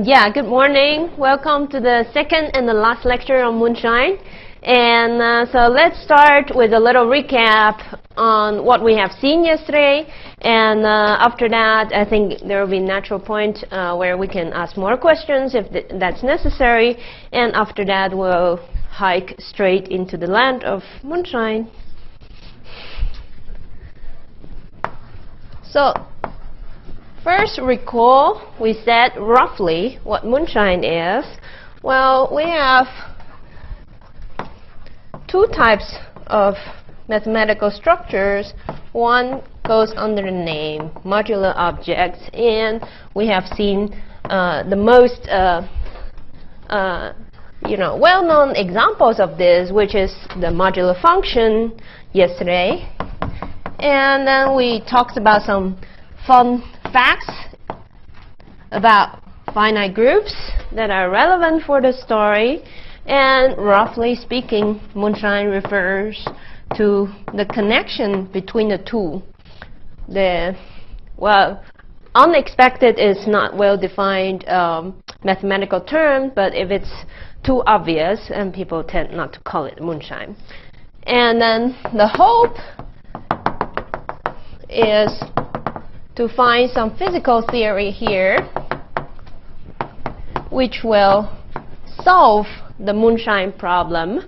Yeah, good morning. Welcome to the second and the last lecture on Moonshine. And so let's start with a little recap on what we have seen yesterday. And after that, I think there will be a natural point where we can ask more questions if that's necessary. And after that, we'll hike straight into the land of Moonshine. So first, recall we said roughly what Moonshine is. Well, we have two types of mathematical structures. One goes under the name modular objects, and we have seen the most well-known examples of this, which is the modular function yesterday. And then we talked about some fun facts about finite groups that are relevant for the story. And roughly speaking, Moonshine refers to the connection between the two. Unexpected is not well-defined mathematical term, but if it's too obvious, and people tend not to call it Moonshine. And then the hope is to find some physical theory here which will solve the Moonshine problem,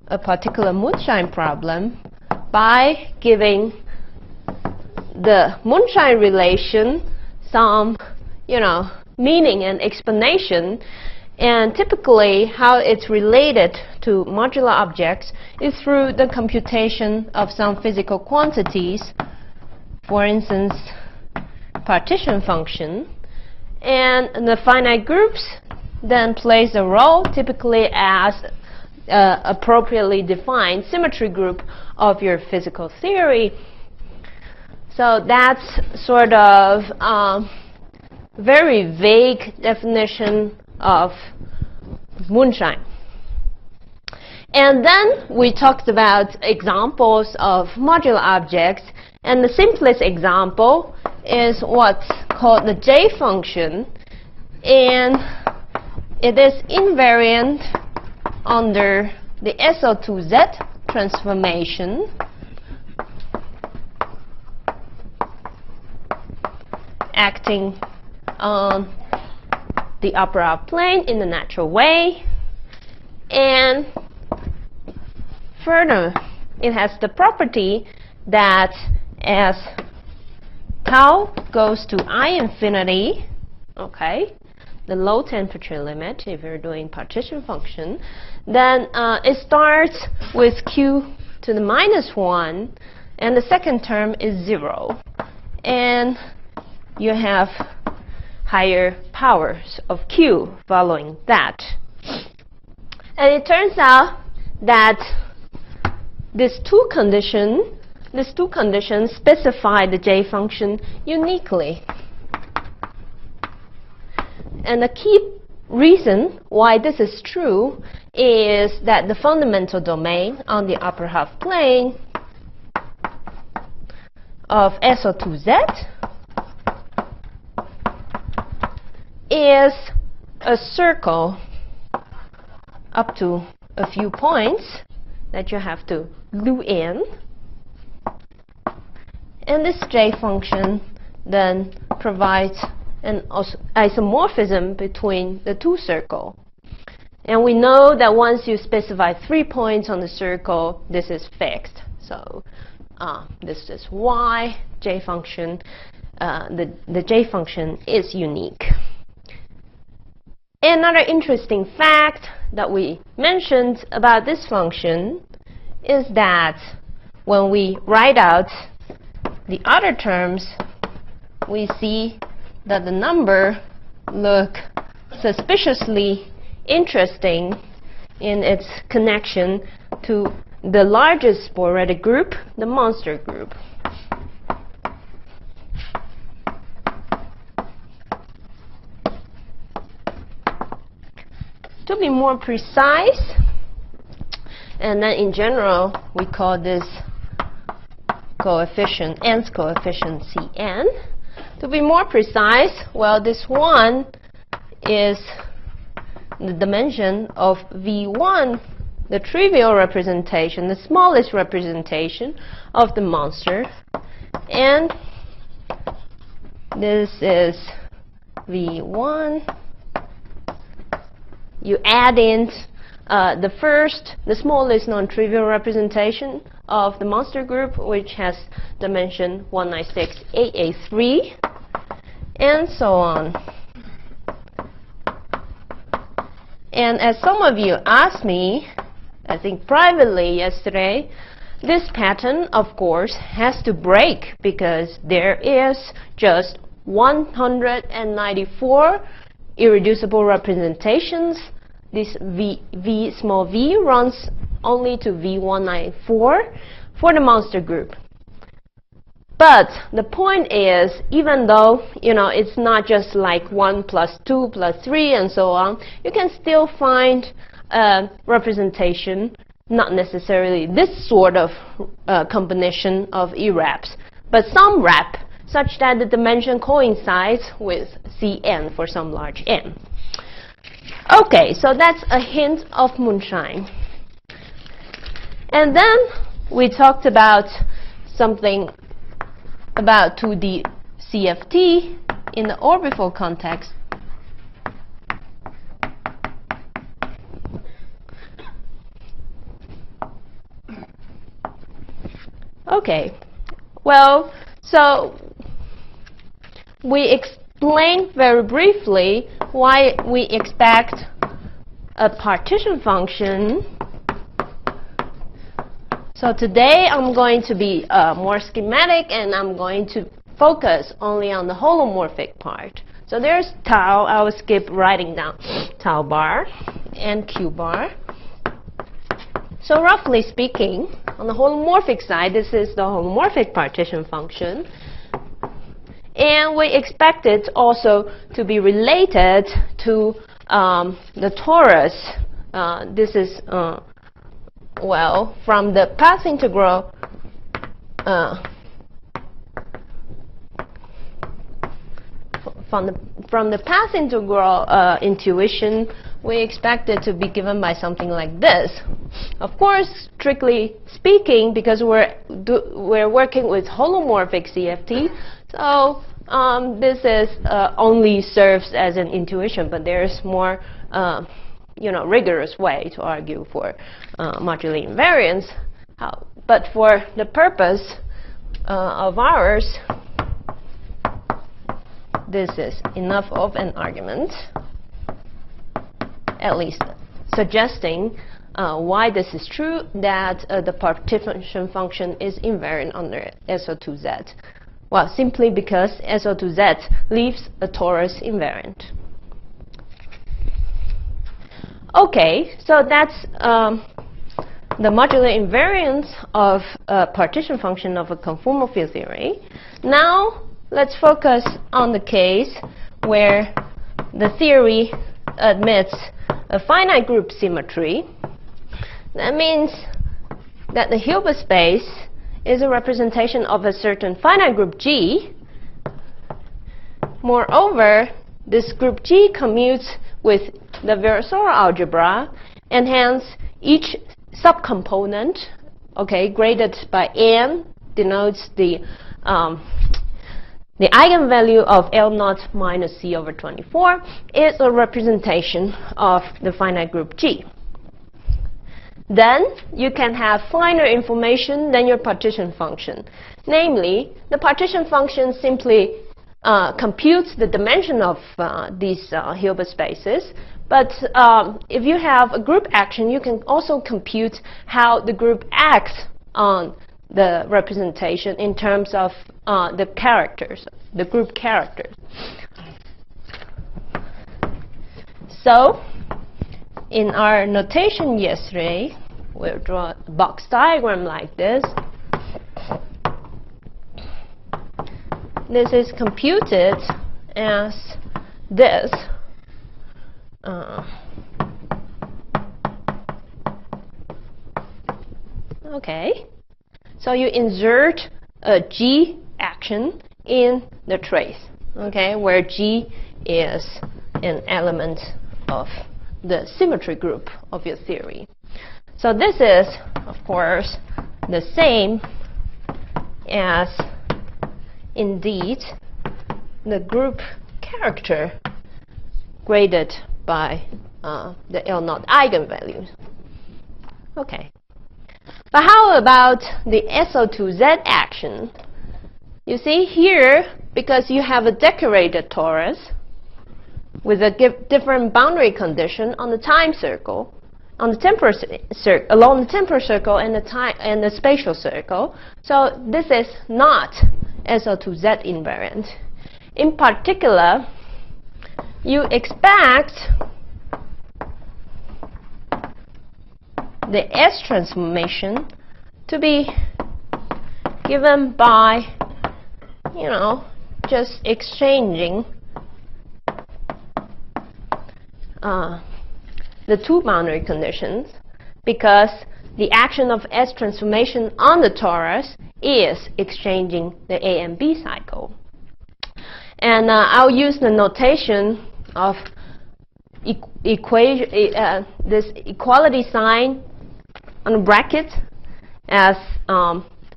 a particular Moonshine problem, by giving the Moonshine relation some, meaning and explanation. And typically, how it's related to modular objects is through the computation of some physical quantities. For instance, partition function. And the finite groups then plays a role typically as appropriately defined symmetry group of your physical theory. So that's sort of very vague definition of Moonshine. And then we talked about examples of modular objects, and the simplest example is what's called the J function, and it is invariant under the SO2Z transformation. Acting on the upper half plane in the natural way. And further, it has the property that as tau goes to I infinity, okay, the low temperature limit, if you're doing partition function, then it starts with Q to the -1, and the second term is 0. And you have higher powers of Q following that. And it turns out that these two conditions specify the J function uniquely. And the key reason why this is true is that the fundamental domain on the upper half plane of SO2Z is a circle up to a few points that you have to glue in. And this J function then provides an isomorphism between the two circles. And we know that once you specify 3 points on the circle, this is fixed. So this is why J function, the J function is unique. Another interesting fact that we mentioned about this function is that when we write out the other terms, we see that the number look suspiciously interesting in its connection to the largest sporadic group, the monster group. To be more precise, and then in general we call this coefficient, nth coefficient Cn. To be more precise, well, this one is the dimension of V1, the trivial representation, the smallest representation of the monster, and this is V1. You add in the smallest non-trivial representation of the monster group, which has dimension 196,883, and so on. And as some of you asked me, I think privately yesterday, this pattern, of course, has to break because there is just 194 irreducible representations. This small v runs only to V194 for the monster group. But the point is, even though, you know, it's not just like 1 plus 2 plus 3 and so on, you can still find a representation, not necessarily this sort of combination of irreps, but some rep such that the dimension coincides with Cn for some large n. Okay, so that's a hint of Moonshine. And then we talked about something about 2D CFT in the orbifold context. Okay, well, so we explained very briefly why we expect a partition function. So today I'm going to be more schematic, and I'm going to focus only on the holomorphic part. So there's tau. I will skip writing down tau bar and q bar. So roughly speaking, on the holomorphic side, this is the holomorphic partition function. And we expect it also to be related to the torus. This is well, from the path integral, from the path integral intuition, we expect it to be given by something like this. Of course, strictly speaking, because we're working with holomorphic CFT, so this is only serves as an intuition, but there's more rigorous way to argue for modular invariance. But for the purpose of ours, this is enough of an argument, at least suggesting why this is true, that the partition function is invariant under SO2Z. Well, simply because SO2Z leaves a torus invariant. Okay, so that's the modular invariance of a partition function of a conformal field theory. Now, let's focus on the case where the theory admits a finite group symmetry. That means that the Hilbert space is a representation of a certain finite group G. Moreover, this group G commutes with the Virasoro algebra, and hence each subcomponent, okay, graded by n, denotes the eigenvalue of L0 minus C over 24 is a representation of the finite group G. Then you can have finer information than your partition function. Namely, the partition function simply computes the dimension of these Hilbert spaces. But if you have a group action, you can also compute how the group acts on the representation in terms of the characters, the group characters. So in our notation yesterday, we'll draw a box diagram like this. This is computed as this. Okay, so you insert a G action in the trace, okay, where G is an element of the symmetry group of your theory. So this is, of course, the same as, indeed, the group character graded by the L0 eigenvalues. Okay. But how about the SO2Z action? You see here, because you have a decorated torus with a different boundary condition on the time circle, on the temporal along the temporal circle and the spatial circle. So this is not SO2Z invariant. In particular, you expect the S transformation to be given by, you know, just exchanging the two boundary conditions, because the action of S transformation on the torus is exchanging the A and B cycle. And I'll use the notation of this equality sign on the bracket as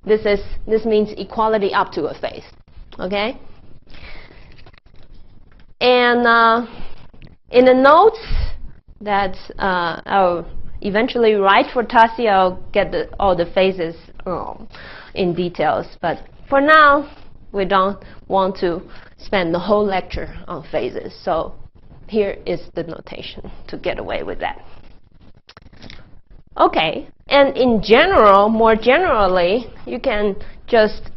this means equality up to a phase. Okay? And in the notes that I'll eventually write for TASI, I'll get all the phases in details. But for now, we don't want to spend the whole lecture on phases. So here is the notation to get away with that. Okay, and in general, more generally, you can just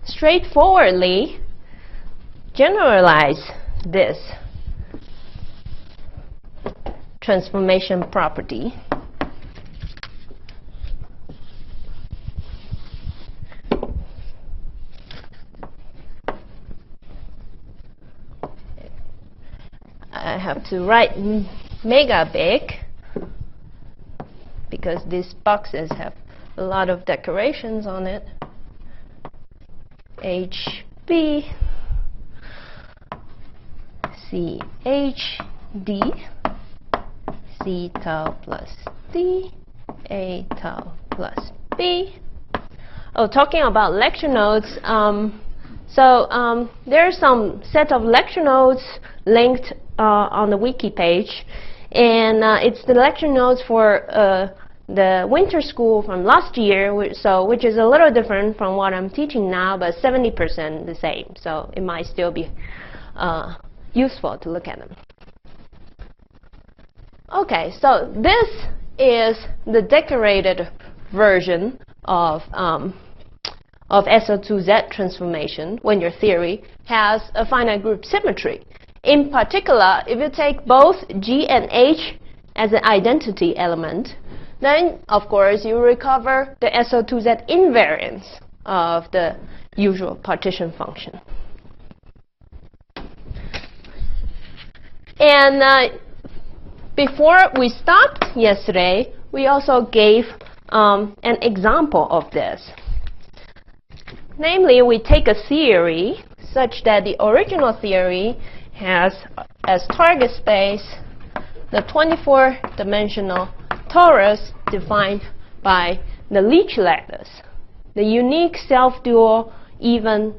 straightforwardly generalize this transformation property. I have to write mega big because these boxes have a lot of decorations on it. HB CHD C tau plus D A tau plus B. Oh, talking about lecture notes, there's some set of lecture notes linked on the wiki page, and it's the lecture notes for the winter school from last year, which is a little different from what I'm teaching now, but 70% the same, so it might still be useful to look at them. Okay, so this is the decorated version of SO2Z transformation when your theory has a finite group symmetry. In particular, if you take both G and H as an identity element, then of course you recover the SO2Z invariance of the usual partition function. And before we stopped yesterday, we also gave an example of this. Namely, we take a theory such that the original theory has as target space the 24-dimensional torus defined by the Leech lattice, the unique self-dual even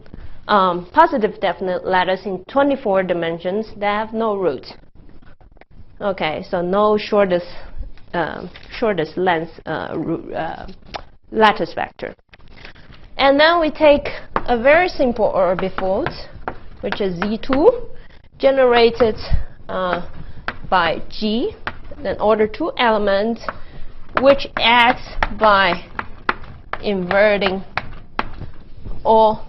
positive definite lattice in 24 dimensions that have no roots. Okay, so no shortest length lattice vector. And then we take a very simple orbifold, which is Z2, generated by G, an order 2 element, which acts by inverting all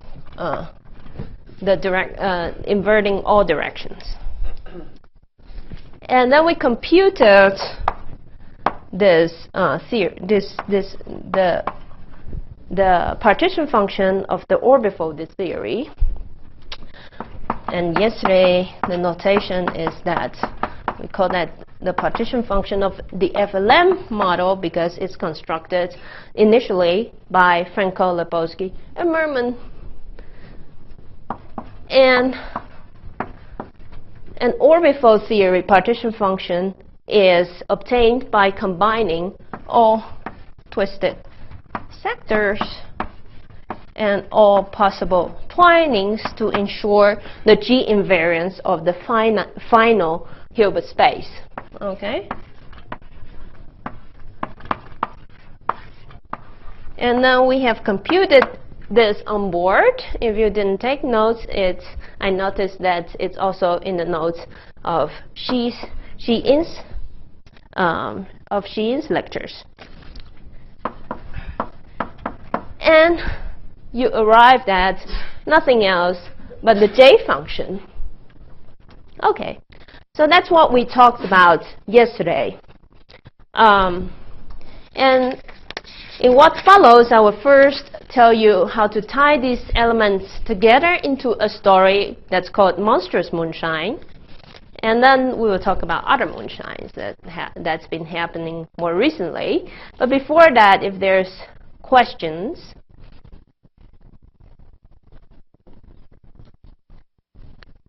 inverting all directions. And then we computed this the partition function of the orbifold theory. And yesterday the notation is that we call that the partition function of the FLM model because it's constructed initially by Franco, Lebowski, and Merman. And an orbifold theory partition function is obtained by combining all twisted sectors and all possible twinings to ensure the G invariance of the final Hilbert space. Okay? And now we have computed this on board. If you didn't take notes, I noticed that it's also in the notes of She-In's lectures. And you arrived at nothing else but the J function. Okay, so that's what we talked about yesterday. And in what follows, I will first tell you how to tie these elements together into a story that's called Monstrous Moonshine. And then we will talk about other moonshines that's been happening more recently. But before that, if there's questions.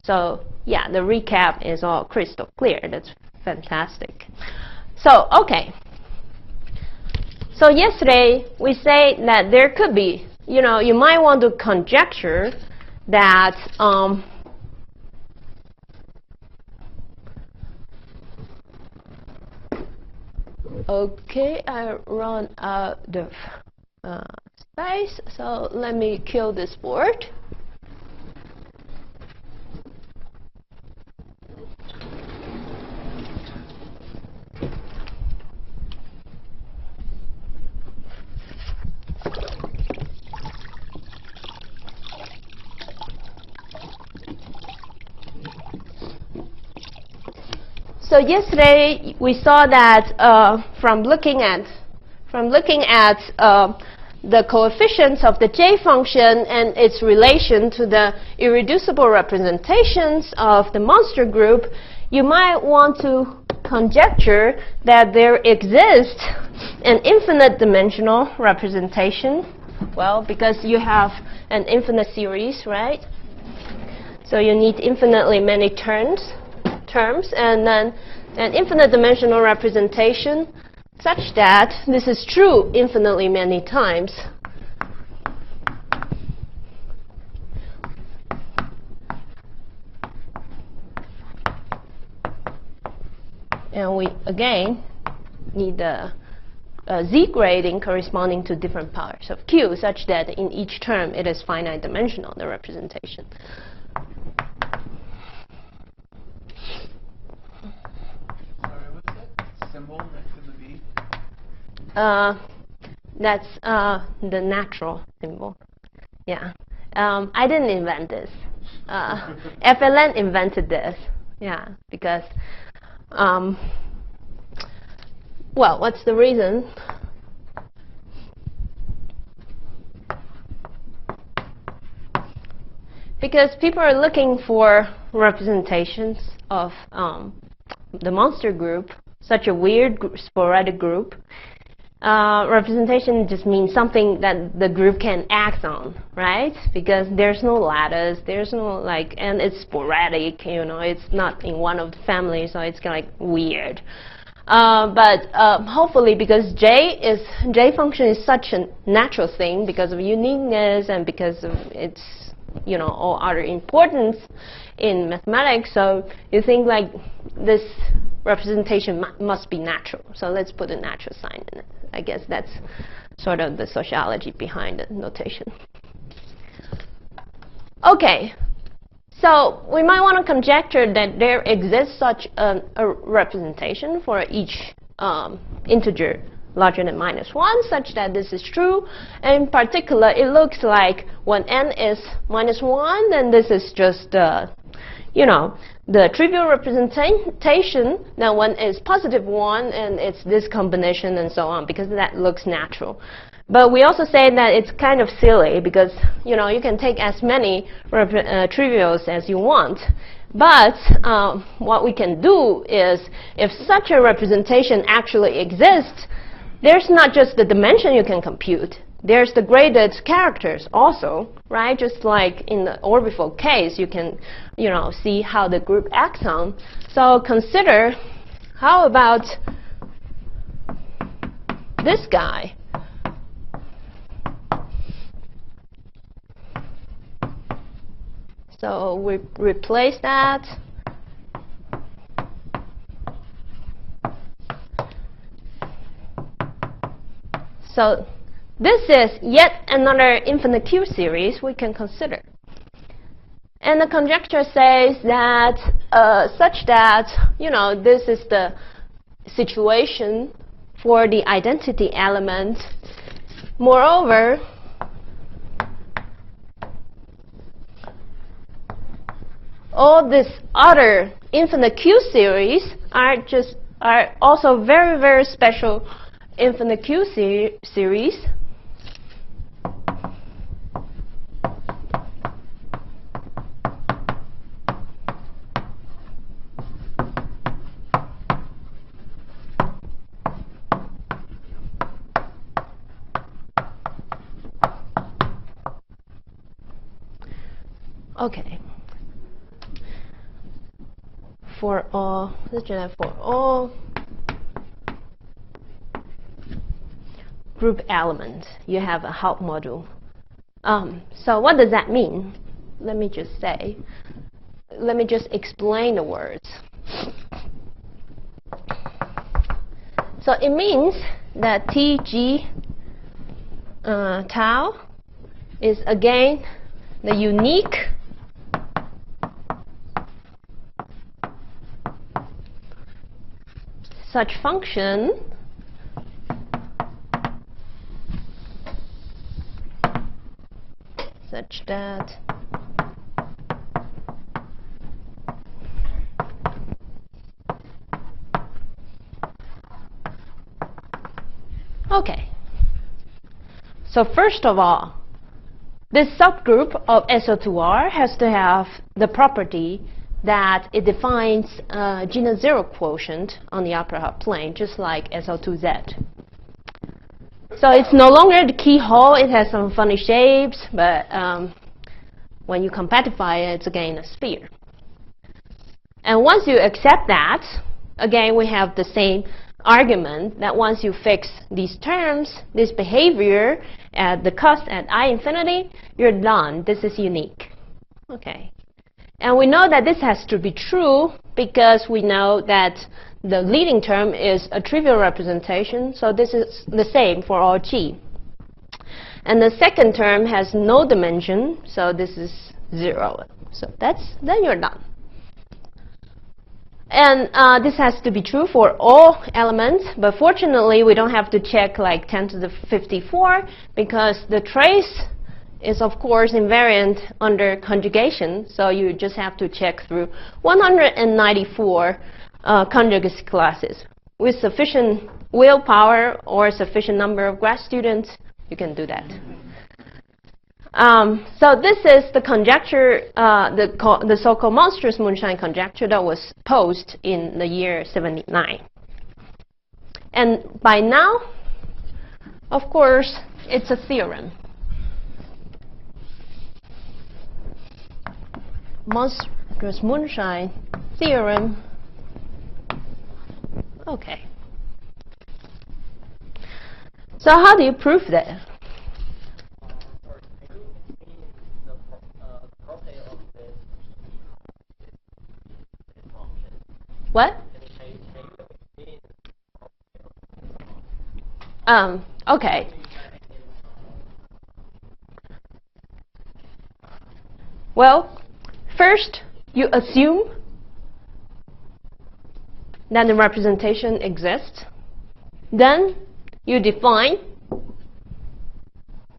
So yeah, the recap is all crystal clear. That's fantastic. So, okay. So yesterday, we say that there could be, you might want to conjecture that okay, I run out of space, so let me kill this board. So yesterday we saw that from looking at the coefficients of the J function and its relation to the irreducible representations of the monster group, you might want to conjecture that there exists an infinite dimensional representation. Well, because you have an infinite series, right? So you need infinitely many terms, and then an infinite dimensional representation such that this is true infinitely many times. And we, again, need a Z grading corresponding to different powers of Q such that in each term it is finite dimensional, the representation. Next to the V? That's the natural symbol. Yeah. I didn't invent this. FLN invented this. Yeah, because, well, what's the reason? Because people are looking for representations of the monster group, such a weird sporadic group. Representation just means something that the group can act on, right? Because there's no lattice, there's no and it's sporadic, it's not in one of the families, so it's kind of weird. But hopefully, because J function is such a natural thing because of uniqueness and because of its all other importance in mathematics, so you think this representation must be natural. So let's put a natural sign in it. I guess that's sort of the sociology behind the notation. Okay, so we might want to conjecture that there exists such a representation for each integer larger than -1, such that this is true. In particular, it looks like when n is -1, then this is just you know, the trivial representation, that one is positive 1, and it's this combination and so on, because that looks natural. But we also say that it's kind of silly, because, you know, you can take as many trivials as you want. But what we can do is, if such a representation actually exists, there's not just the dimension you can compute. There's the graded characters also, right? Just like in the orbifold case, you can, you know, see how the group acts on. So consider, how about this guy? So we replace that. So this is yet another infinite Q series we can consider. And the conjecture says that such that, you know, this is the situation for the identity element. Moreover, all these other infinite Q series are also very, very special infinite Q series. Okay. For all group elements, you have a help module. So what does that mean? Let me just explain the words. So it means that TG tau is again the unique such function such that okay. So first of all, this subgroup of SO2R has to have the property that it defines genus 0 quotient on the upper half plane, just like SO2Z. So it's no longer the keyhole. It has some funny shapes, but when you compactify it, it's again a sphere. And once you accept that, again, we have the same argument that once you fix these terms, this behavior at the cost at I infinity, you're done. This is unique. Okay. And we know that this has to be true because we know that the leading term is a trivial representation, so this is the same for all G. And the second term has no dimension, so this is 0. So then you're done. And this has to be true for all elements, but fortunately we don't have to check like 10 to the 54 because the trace is of course invariant under conjugation, so you just have to check through 194 conjugacy classes. With sufficient willpower or sufficient number of grad students, you can do that. So this is the conjecture, the so-called Monstrous Moonshine conjecture that was posed in the year 79. And by now, of course, it's a theorem. Monstrous Moonshine theorem. Okay. So how do you prove that? What? Okay. Well, first you assume that the representation exists. Then you define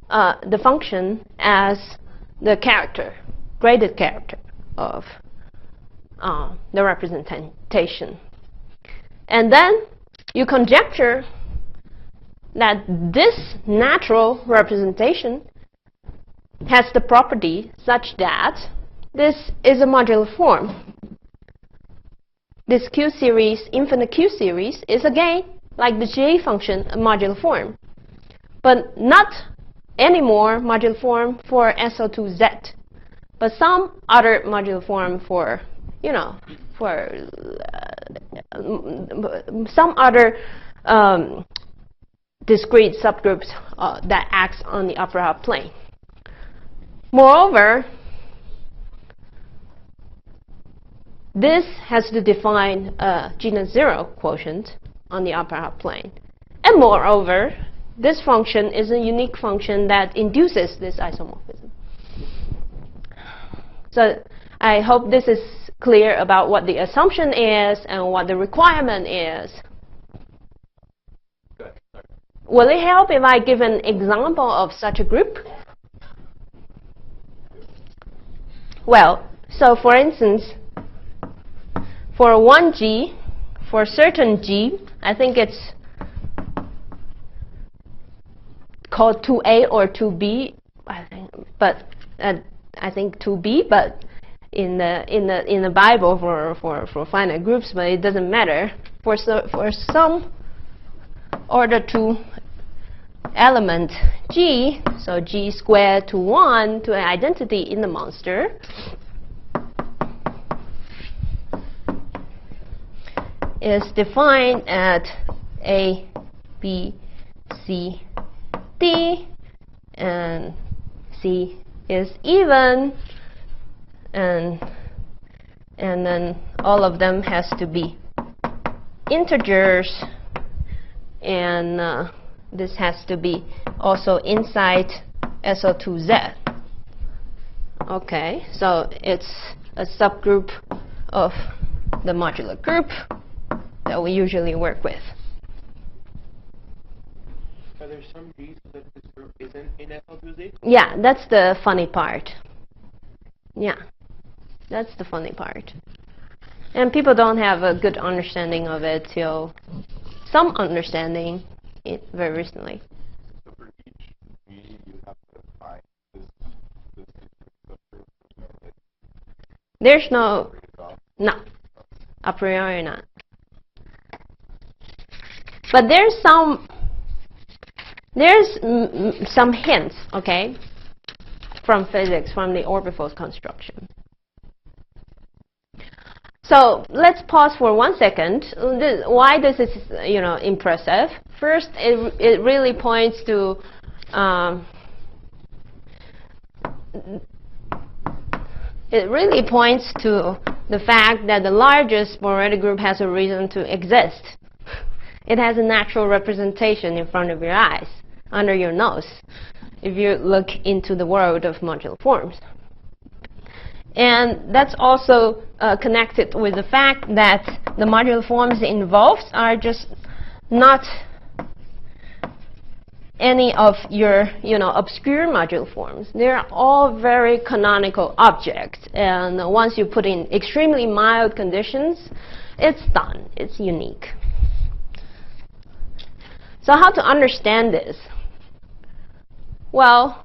the function as the character, graded character of the representation. And then you conjecture that this natural representation has the property such that this is a modular form. This Q series, infinite Q series, is again, like the J function, a modular form, but not anymore modular form for SO2Z, but some other modular form for, you know, for some other discrete subgroups that acts on the upper half plane. Moreover, this has to define a genus 0 quotient on the upper half plane. And moreover, this function is a unique function that induces this isomorphism. So I hope this is clear about what the assumption is and what the requirement is. Good. Will it help if I give an example of such a group? Well, so for instance, for 1G, for a certain G, I think it's called 2A or 2B, I think, but I think 2B, but in the Bible for finite groups, but it doesn't matter. For some order 2 element G, so G squared to 1 to an identity in the monster, is defined at A, B, C, D, and C is even, and then all of them has to be integers, and this has to be also inside SO2Z. Okay, so it's a subgroup of the modular group that we usually work with. Are there some G's that this group isn't in SL2Z? Yeah, that's the funny part. Yeah, that's the funny part. And people don't have a good understanding of it till some understanding it very recently. So for each G, you have to find this subgroup. There's no, a priori not. But there's some hints, okay, from physics, from the orbifold construction. So let's pause for 1 second. Why this is, you know, impressive? First, it really points to the fact that the largest sporadic group has a reason to exist. It has a natural representation in front of your eyes, under your nose, if you look into the world of modular forms. And that's also connected with the fact that the modular forms involved are just not any of your, you know, obscure modular forms. They're all very canonical objects, and once you put in extremely mild conditions, it's done. It's unique. So how to understand this? Well,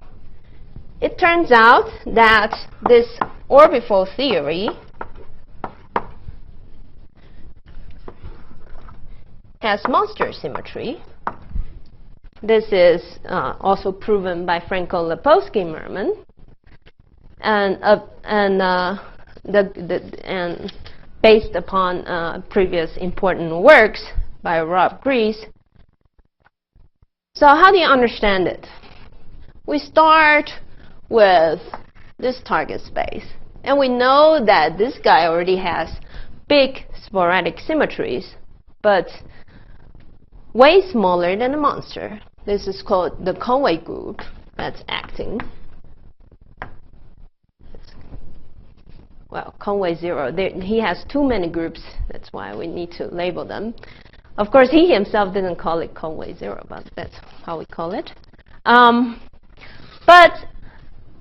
it turns out that this orbifold theory has Monstrous symmetry. This is also proven by Frankel-Lepowski-Merman, and based upon previous important works by Rob Grease. So how do you understand it? We start with this target space, and we know that this guy already has big sporadic symmetries, but way smaller than the monster. This is called the Conway group that's acting. Well, Conway 0, he has too many groups, that's why we need to label them. Of course, he himself didn't call it Conway 0, but that's how we call it. But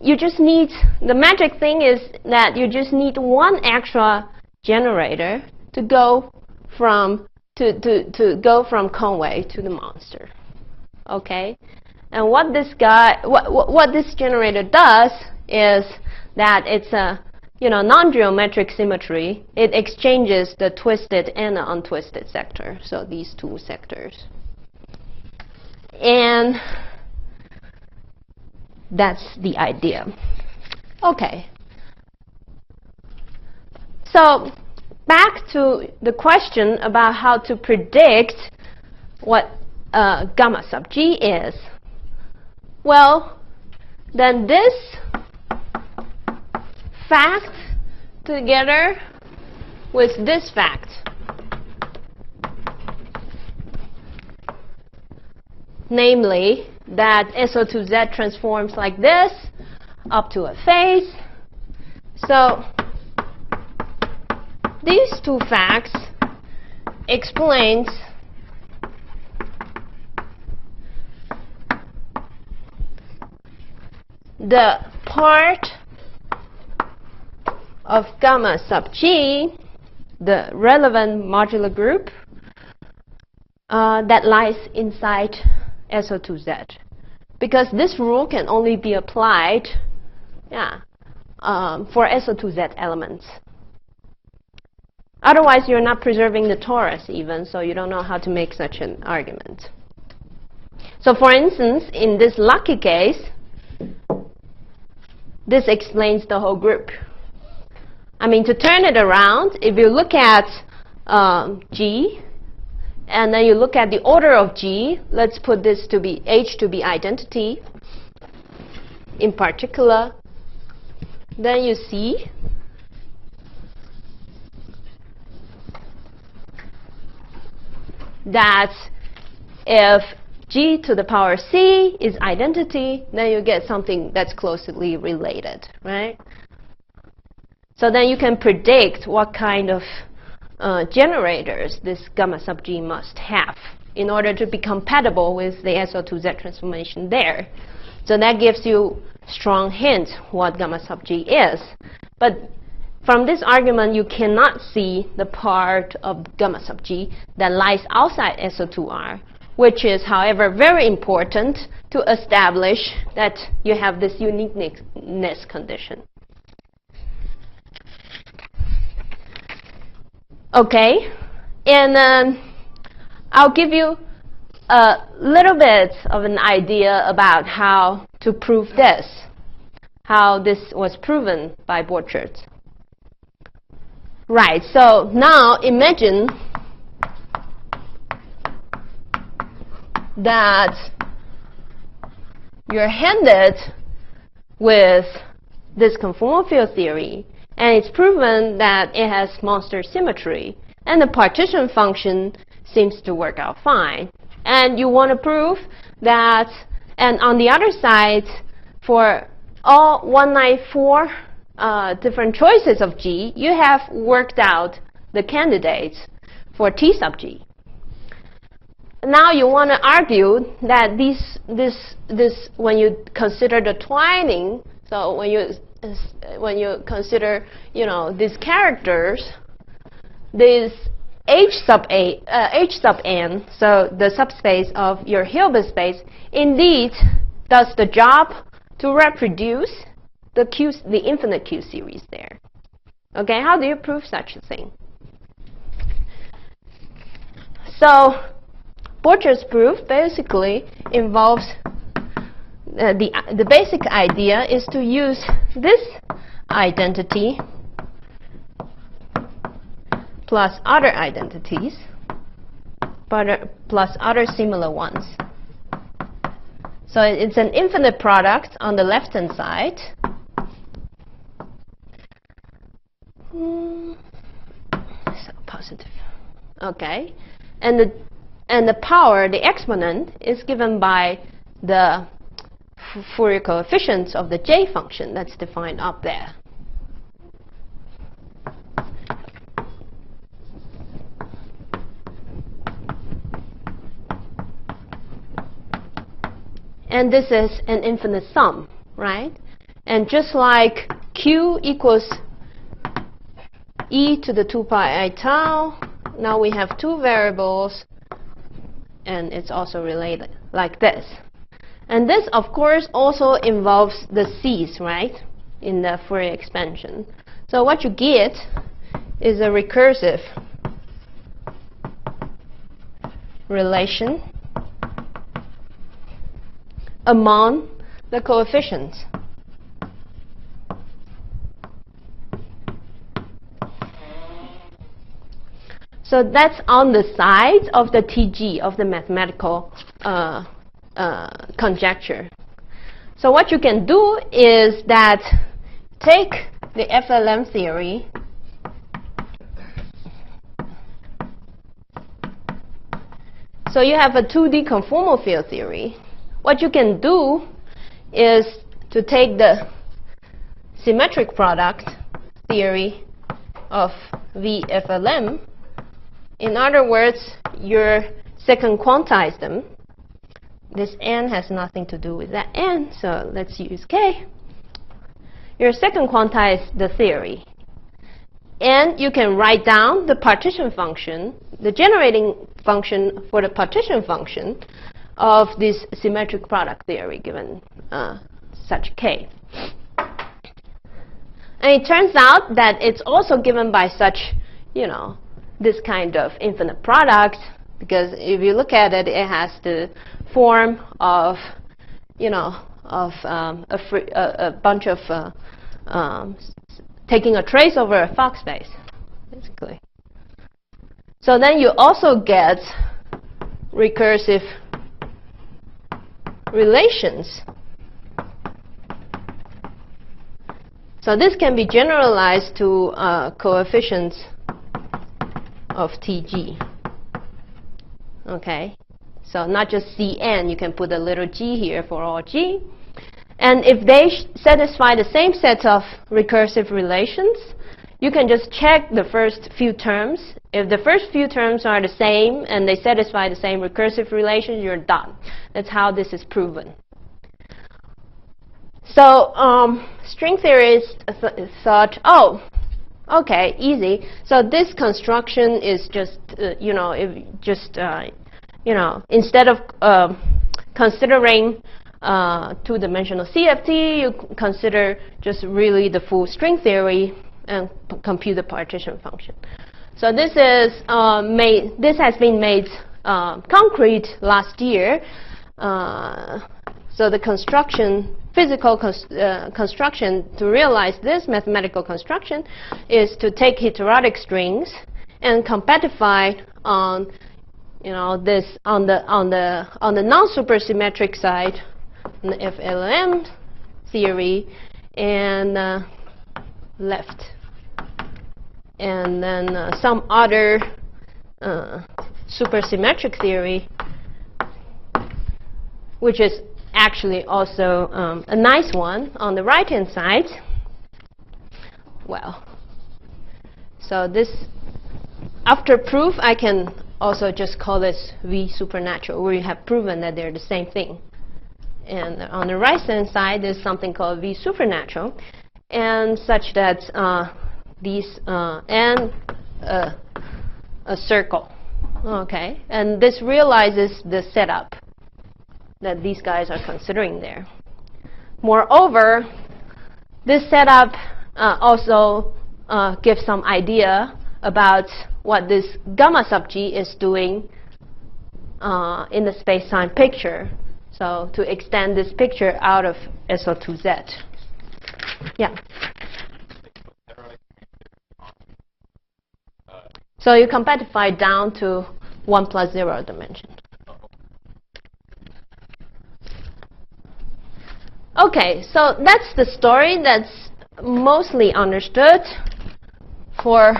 you just need, the magic thing is that you just need one extra generator to go from Conway to the monster. Okay, and what this generator does is that it's a non-geometric symmetry. It exchanges the twisted and the untwisted sector, so these two sectors. And that's the idea. Okay. So back to the question about how to predict what gamma sub g is. Well, then this fact together with this fact, namely that SO2Z transforms like this up to a phase. So these two facts explains the part of gamma sub g, the relevant modular group, that lies inside SO2Z. Because this rule can only be applied for SO2Z elements. Otherwise, you're not preserving the torus even, so you don't know how to make such an argument. So for instance, in this lucky case, this explains the whole group. I mean, to turn it around, if you look at G, and then you look at the order of G, let's put this to be H to be identity in particular, then you see that if G to the power C is identity, then you get something that's closely related, right? So then you can predict what kind of generators this gamma sub G must have in order to be compatible with the SO2Z transformation there. So that gives you strong hint what gamma sub G is. But from this argument, you cannot see the part of gamma sub G that lies outside SO2R, which is, however, very important to establish that you have this uniqueness condition. Okay, and I'll give you a little bit of an idea about how to prove this, how this was proven by Borchert. Right, so now imagine that you're handed with this conformal field theory, and it's proven that it has monster symmetry, and the partition function seems to work out fine. And you want to prove that, and on the other side, for all 194 different choices of G, you have worked out the candidates for T sub G. Now you want to argue that this when you consider the twining, so when you consider these characters, this H sub n, so the subspace of your Hilbert space, indeed does the job to reproduce the infinite Q series there. Okay, how do you prove such a thing? So Borchert's proof basically involves the basic idea is to use this identity plus other identities plus other similar ones. So it's an infinite product on the left hand side. So positive. Okay, and the power, the exponent, is given by the Fourier coefficients of the J function that's defined up there. And this is an infinite sum, right? And just like Q equals e to the 2 pi I tau. Now we have two variables, and it's also related like this. And this, of course, also involves the c's, right, in the Fourier expansion. So what you get is a recursive relation among the coefficients. So that's on the side of the TG, of the mathematical conjecture. So what you can do is that take the FLM theory so you have a 2D conformal field theory. What you can do is to take the symmetric product theory of VFLM. In other words, you second quantize them. This n has nothing to do with that n, so let's use k. You second quantize the theory. And you can write down the partition function, the generating function for the partition function of this symmetric product theory given such k. And it turns out that it's also given by such, this kind of infinite product, because if you look at it, it has the form of, a bunch of taking a trace over a Fock space, basically. So then you also get recursive relations. So this can be generalized to coefficients of TG. Okay, so not just Cn, you can put a little g here for all g. And if they satisfy the same set of recursive relations, you can just check the first few terms. If the first few terms are the same and they satisfy the same recursive relation, you're done. That's how this is proven. So string theorists thought, oh, okay, easy. So this construction is just, instead of considering two-dimensional CFT, you consider just really the full string theory and compute the partition function. So this is this has been made concrete last year. So the construction, physical construction to realize this mathematical construction is to take heterotic strings and compactify on, this on the non-supersymmetric side, on the FLM theory, and left, and then some other supersymmetric theory, which is actually also a nice one on the right-hand side. Well, so this, after proof, I can also just call this V supernatural, where you have proven that they're the same thing. And on the right-hand side, there's something called V supernatural, and such that these and a circle. Okay, and this realizes the setup that these guys are considering there. Moreover, this setup also gives some idea about what this gamma sub g is doing in the space-time picture. So to extend this picture out of SO2Z. Yeah. So you compactify down to 1 plus 0 dimension. Okay, so that's the story that's mostly understood for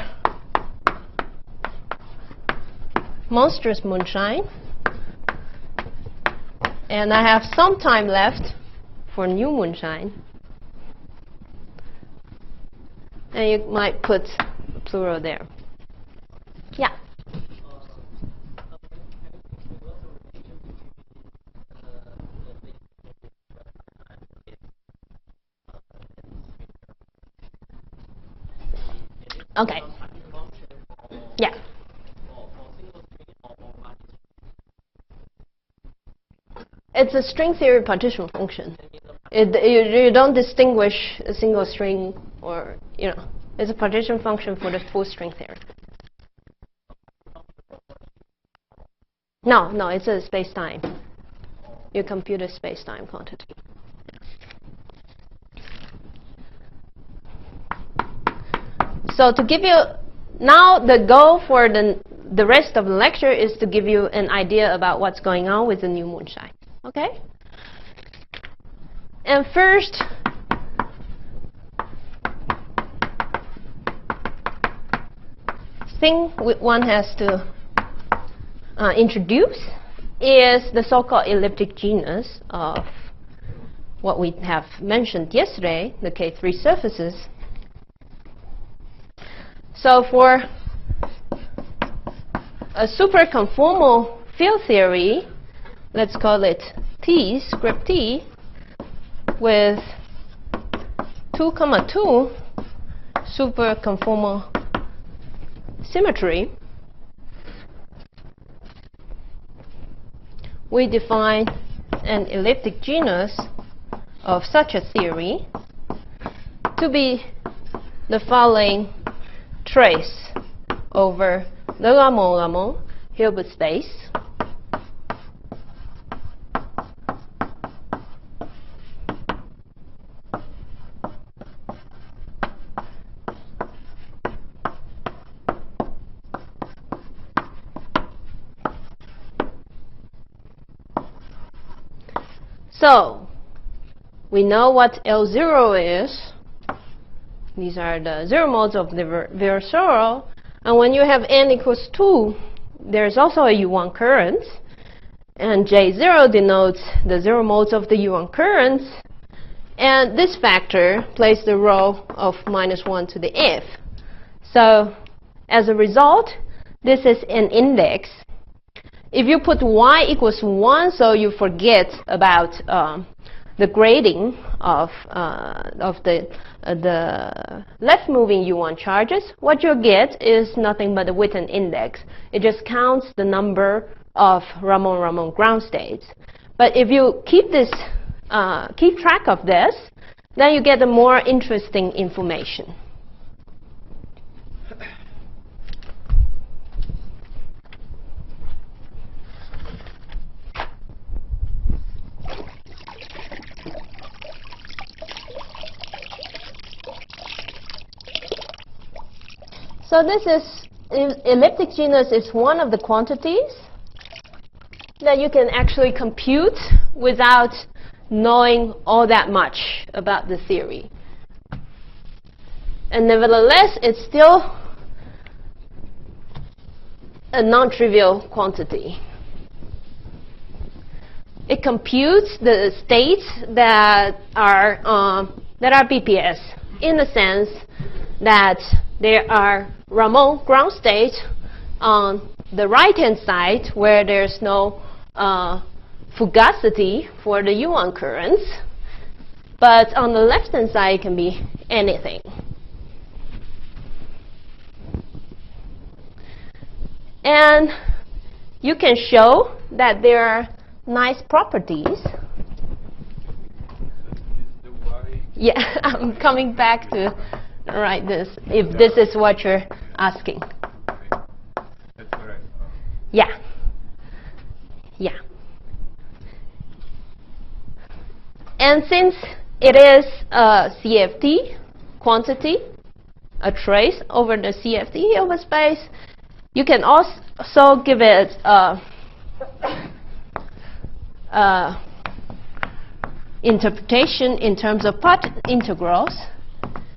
Monstrous Moonshine. And I have some time left for new Moonshine. And you might put plural there. Yeah. Okay. Yeah. It's a string theory partition function. You don't distinguish a single string or, it's a partition function for the full string theory. No, it's a space-time. You compute a space-time quantity. So to give you, now the goal for the rest of the lecture is to give you an idea about what's going on with the new Moonshine. Okay? And first, thing one has to introduce is the so-called elliptic genus of what we have mentioned yesterday, the K3 surfaces. So for a superconformal field theory, let's call it T, script T, with 2, 2 superconformal symmetry, we define an elliptic genus of such a theory to be the following trace over the Ramond Hilbert space. So we know what L0 is. These are the zero modes of the Virasoro. And when you have n equals 2, there's also a U1 current. And J0 denotes the zero modes of the U1 currents. And this factor plays the role of -1 to the f. So as a result, this is an index. If you put y equals 1, so you forget about the grading of the left-moving U1 charges, what you'll get is nothing but a Witten index. It just counts the number of Ramond ground states. But if you keep track of this, then you get a more interesting information. So this is, elliptic genus is one of the quantities that you can actually compute without knowing all that much about the theory. And nevertheless, it's still a non-trivial quantity. It computes the states that are BPS in the sense that there are Ramond ground states on the right-hand side where there's no fugacity for the U1 currents. But on the left-hand side, it can be anything. And you can show that there are nice properties. Yeah, I'm coming back to write this, if this is what you're asking. That's correct. Yeah. And since it is a CFT quantity, a trace over the CFT Hilbert space, you can also give it interpretation in terms of part integrals.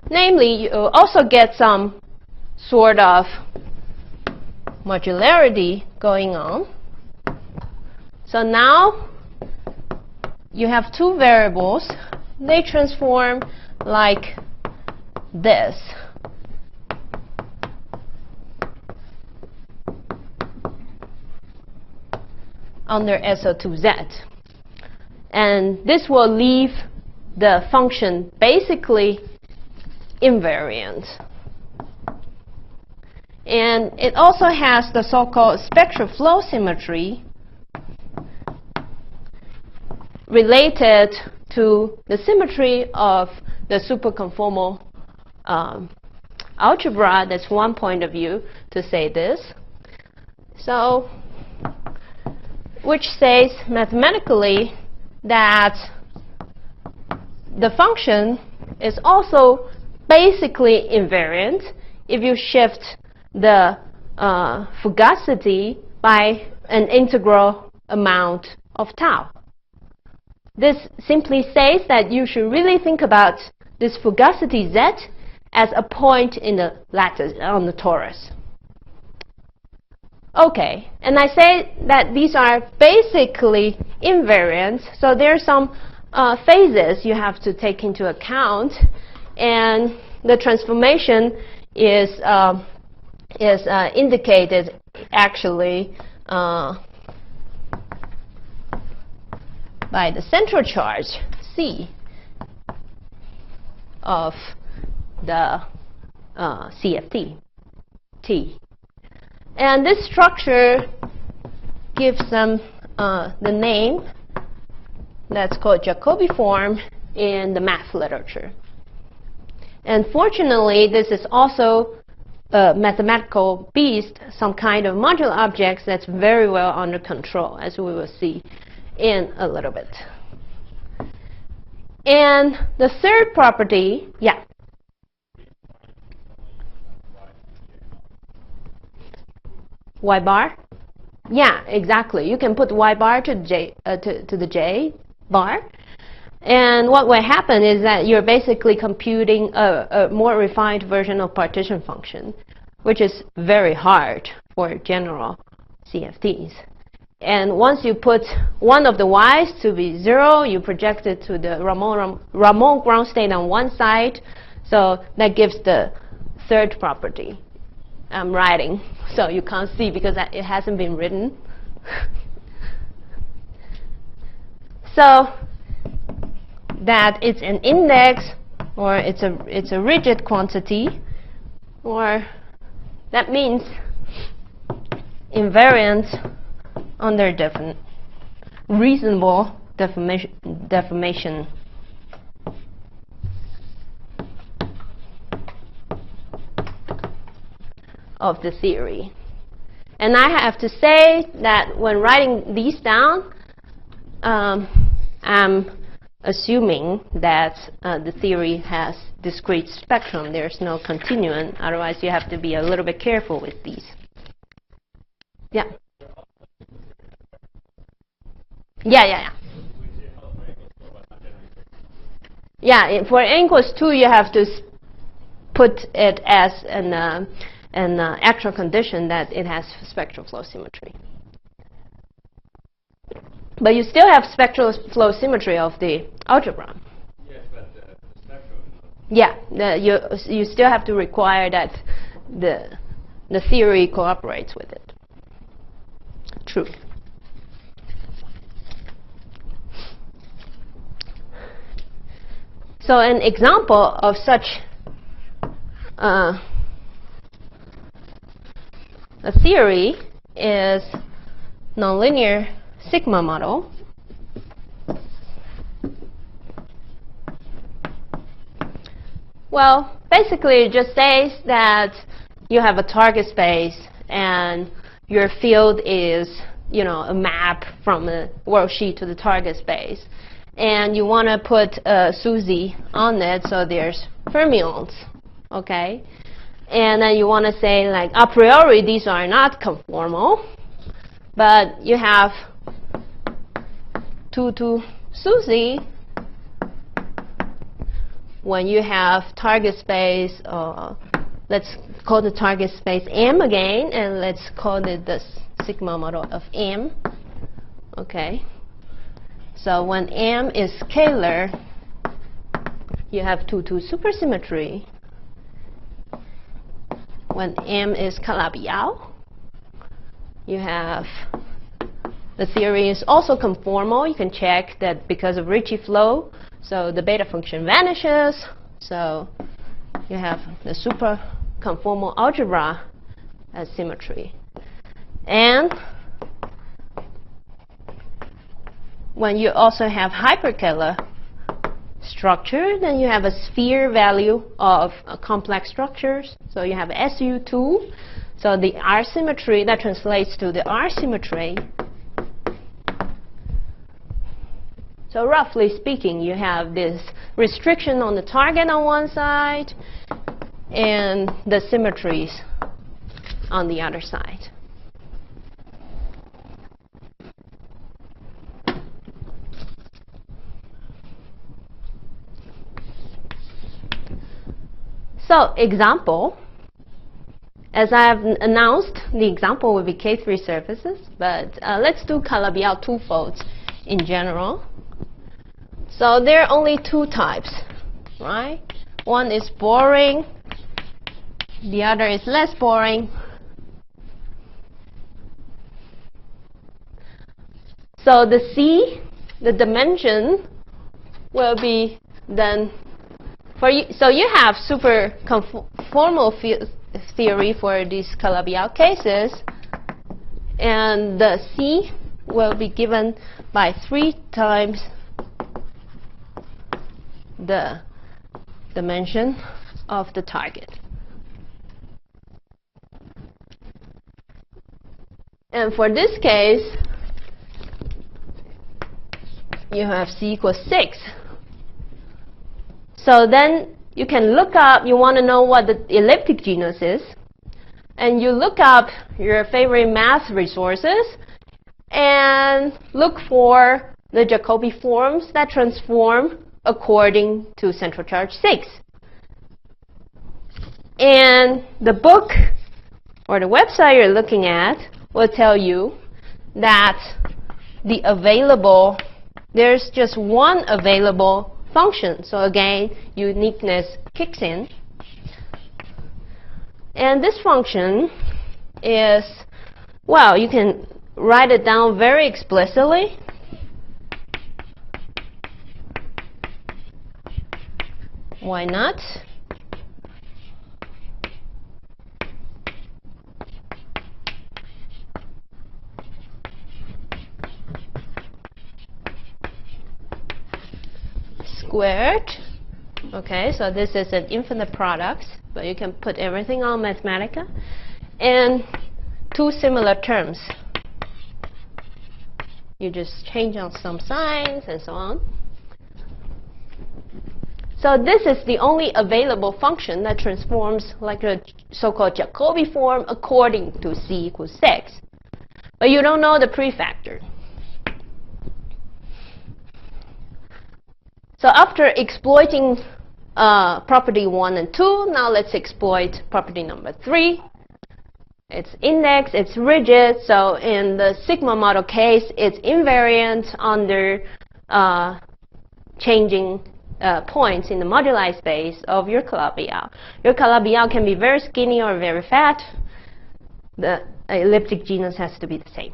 Namely, you also get some sort of modularity going on. So now you have two variables. They transform like this. Under SO2Z. And this will leave the function basically invariant. And it also has the so-called spectral flow symmetry related to the symmetry of the superconformal algebra. That's one point of view to say this. So, which says mathematically that the function is also basically invariant if you shift the fugacity by an integral amount of tau. This simply says that you should really think about this fugacity z as a point in the lattice on the torus. Okay, and I say that these are basically invariant, so there are some phases you have to take into account, and the transformation is indicated actually by the central charge C of the CFT T. And this structure gives them the name that's called Jacobi form in the math literature. And fortunately, this is also a mathematical beast, some kind of modular objects that's very well under control, as we will see in a little bit. And the third property, yeah. Y bar? Yeah, exactly. You can put Y bar to the J bar. And what will happen is that you're basically computing a more refined version of partition function, which is very hard for general CFTs. And once you put one of the y's to be 0, you project it to the Ramon ground state on one side. So that gives the third property. I'm writing, so you can't see because it hasn't been written. So that it's an index, or it's a rigid quantity, or that means invariant under reasonable deformation. Of the theory. And I have to say that when writing these down, I'm assuming that the theory has discrete spectrum. There's no continuum. Otherwise, you have to be a little bit careful with these. Yeah. Yeah. Yeah, for n equals 2, you have to put it as an actual condition that it has spectral flow symmetry. But you still have spectral flow symmetry of the algebra. Yes, but the spectrum. Yeah, you still have to require that the theory cooperates with it. True. So an example of such a theory is nonlinear sigma model. Well, basically it just says that you have a target space and your field is, you know, a map from the worldsheet to the target space. And you want to put SUSY on it, so there's fermions, okay? And then you want to say, like, a priori, these are not conformal, but you have 2 SUSY when you have target space, let's call the target space M again, and let's call it the sigma model of M, okay? So when M is scalar, you have 2 supersymmetry. When M is Calabi-Yau, you have, the theory is also conformal. You can check that because of Ricci flow, so the beta function vanishes. So you have the super conformal algebra as symmetry. And when you also have hyperkähler structure, then you have a sphere value of complex structures. So you have SU2. So the R symmetry, that translates to the R symmetry. So roughly speaking, you have this restriction on the target on one side and the symmetries on the other side. So example, as I have announced, the example will be K3 surfaces, but let's do Calabi-Yau two-folds in general. So there are only two types, right? One is boring, the other is less boring. So the C, the dimension, will be then for you. So you have super conformal theory for these Calabi-Yau cases, and the C will be given by 3 times the dimension of the target. And for this case, you have C equals 6. So then you can look up, you want to know what the elliptic genus is, and you look up your favorite math resources and look for the Jacobi forms that transform according to central charge 6. And the book or the website you're looking at will tell you that the available, there's just one available function. So again, uniqueness kicks in. And this function is, well, you can write it down very explicitly. Why not? Squared. Okay, so this is an infinite product, but you can put everything on Mathematica. And 2 similar terms. You just change out some signs and so on. So this is the only available function that transforms like a so-called Jacobi form according to C equals 6. But you don't know the prefactor. So after exploiting property 1 and 2, now let's exploit property number 3. It's index, it's rigid, so in the sigma model case, it's invariant under changing points in the moduli space of your Calabi-Yau. Your Calabi-Yau can be very skinny or very fat. The elliptic genus has to be the same.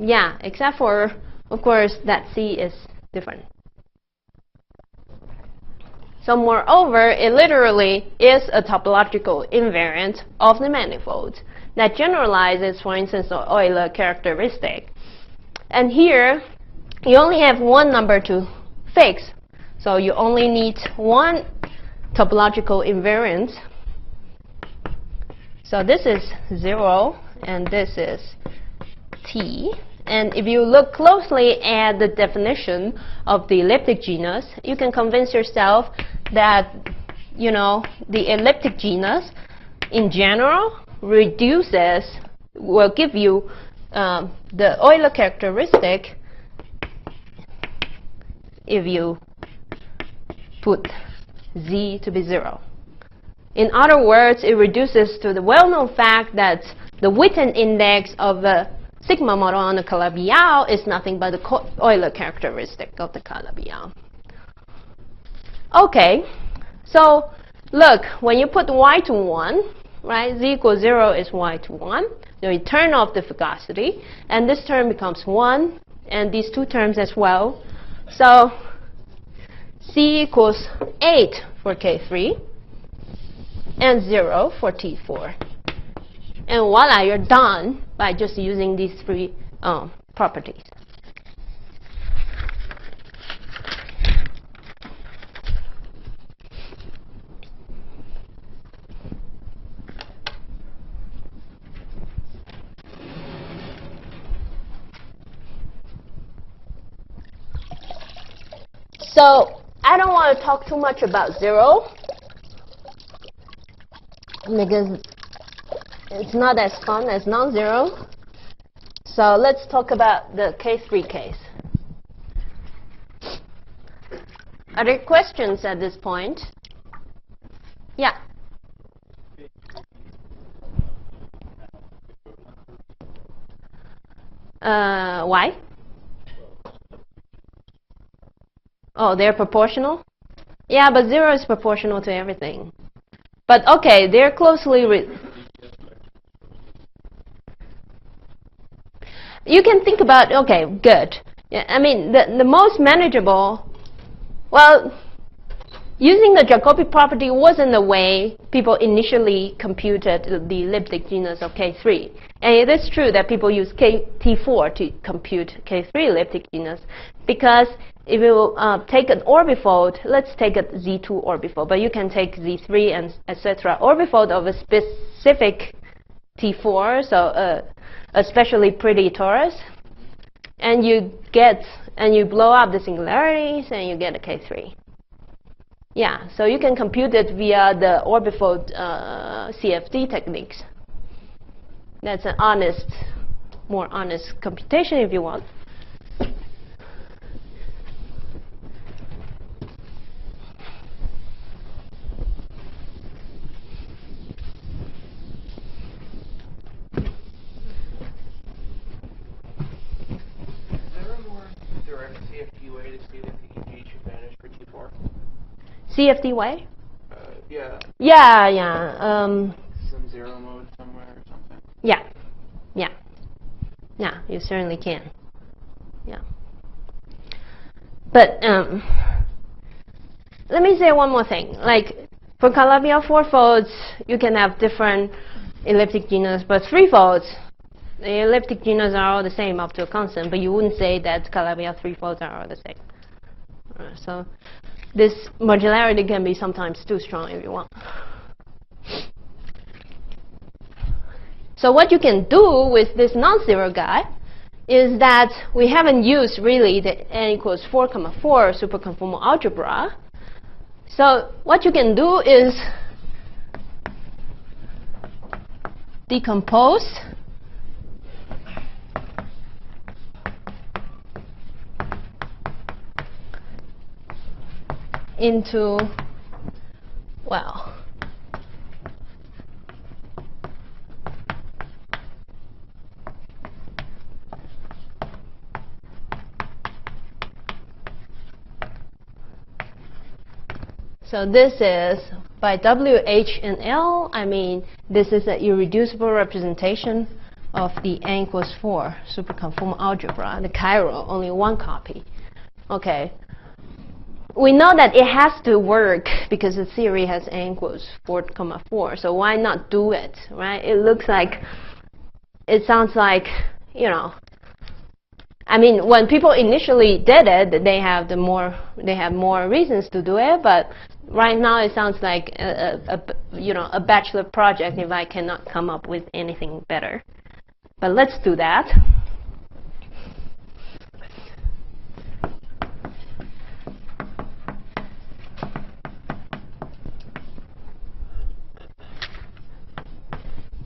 Yeah, except for, of course, that C is different. So moreover, it literally is a topological invariant of the manifold that generalizes, for instance, the Euler characteristic. And here, you only have one number to fix. So you only need one topological invariant. So this is 0, and this is T. And if you look closely at the definition of the elliptic genus, you can convince yourself that, you know, the elliptic genus in general reduces, will give you the Euler characteristic if you put Z to be 0. In other words, it reduces to the well-known fact that the Witten index of the sigma model on the Calabi-Yau is nothing but the Euler characteristic of the Calabi-Yau. Okay, so look, when you put y to 1, right, z equals 0 is y to 1. So you turn off the fugacity, and this term becomes 1, and these two terms as well. So C equals 8 for K3 and 0 for T4. And voila, you're done by just using these three properties. So I don't want to talk too much about 0 because it's not as fun as non-zero. So let's talk about the K3 case. Are there questions at this point? Yeah. Why? Oh, they're proportional? Yeah, but 0 is proportional to everything. But okay, they're closely you can think about, okay, good. Yeah, I mean, the most manageable, well, using the Jacobi property wasn't the way people initially computed the elliptic genus of K3. And it is true that people use T4 to compute K3 elliptic genus, because if you take an orbifold, let's take a Z2 orbifold, but you can take Z3 and etc. orbifold of a specific T4, so especially pretty torus, and you blow up the singularities and you get a K3. Yeah, so you can compute it via the orbifold CFD techniques. That's an honest, more honest computation if you want. CFD way? Yeah. Yeah, yeah. Some zero mode somewhere or something. Yeah, yeah, yeah. You certainly can. Yeah. But let me say one more thing. Like for Calabi-Yau fourfolds, you can have different elliptic genus, but threefolds, the elliptic genus are all the same up to a constant. But you wouldn't say that Calabi-Yau threefolds are all the same. So this modularity can be sometimes too strong if you want. So what you can do with this non-zero guy is that we haven't used really the n equals 4, 4 superconformal algebra. So what you can do is decompose into, well, so this is by W, H, and L, I mean this is an irreducible representation of the n equals 4 superconformal algebra, the chiral, only one copy. Okay. We know that it has to work because the theory has n equals 4, 4. So why not do it, right? It looks like, it sounds like, you know, I mean, when people initially did it, they have more reasons to do it. But right now, it sounds like a bachelor project if I cannot come up with anything better. But let's do that.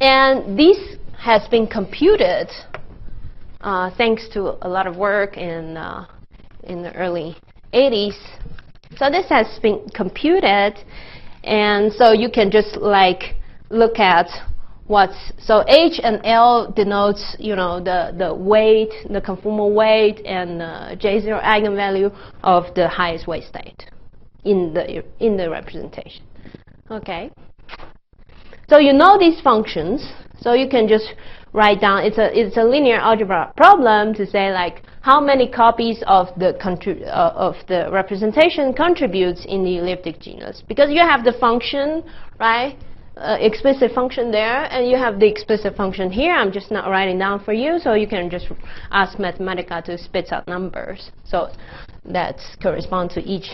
And this has been computed thanks to a lot of work in the early 80s. So this has been computed, and so you can just like look at what's, so H and L denotes, you know, the weight, the conformal weight, and J0 eigenvalue of the highest weight state in the representation. Okay. So you know these functions, so you can just write down, it's a linear algebra problem to say like how many copies of the representation contributes in the elliptic genus. Because you have the function, right? Explicit function there, and you have the explicit function here. I'm just not writing down for you, so you can just ask Mathematica to spit out numbers. So that corresponds to each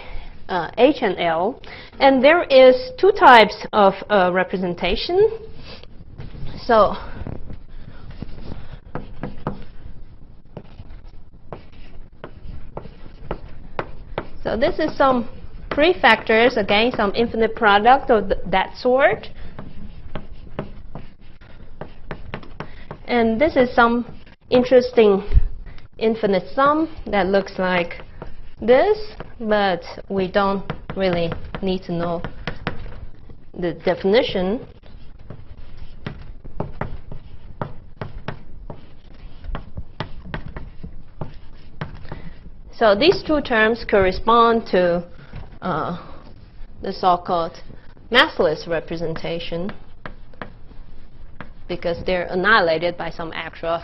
H and L. And there is two types of representation. So this is some prefactors, again, some infinite product of that sort. And this is some interesting infinite sum that looks like this, but we don't really need to know the definition. So these two terms correspond to the so-called massless representation, because they're annihilated by some actual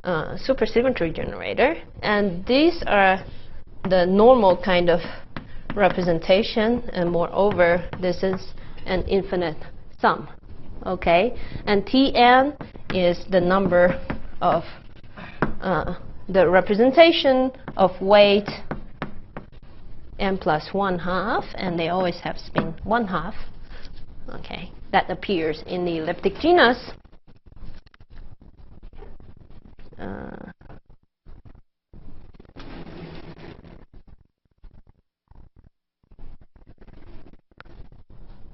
supersymmetry generator. And these are the normal kind of representation, and moreover, this is an infinite sum. Okay? And Tn is the number of the representation of weight n plus 1/2, and they always have spin 1/2. Okay, that appears in the elliptic genus.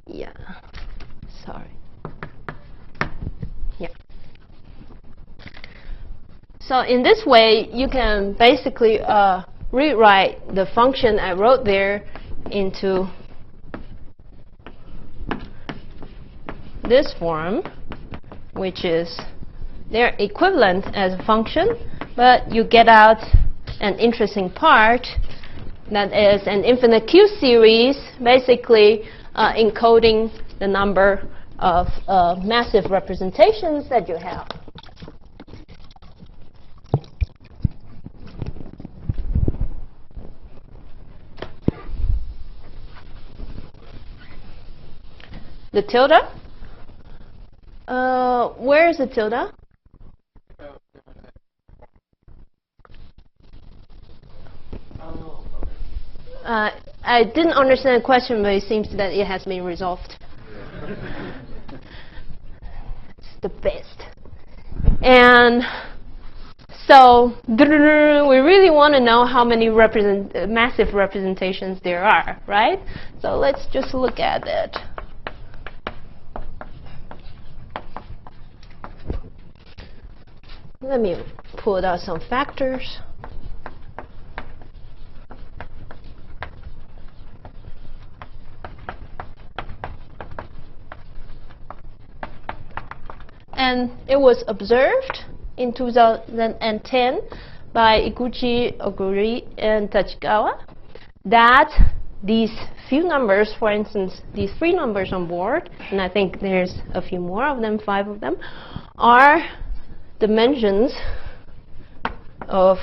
Yeah, sorry. Yeah. So in this way, you can basically rewrite the function I wrote there into this form, which is they're equivalent as a function, but you get out an interesting part that is an infinite Q series, basically encoding the number of massive representations that you have. The tilde? Where is the tilde? I didn't understand the question, but it seems that it has been resolved. It's the best. And so we really want to know how many massive representations there are, right? So let's just look at it. Let me pull out some factors. And it was observed in 2010 by Iguchi, Oguri, and Tachikawa that these few numbers, for instance, these three numbers on board, and I think there's a few more of them, 5 of them, are dimensions of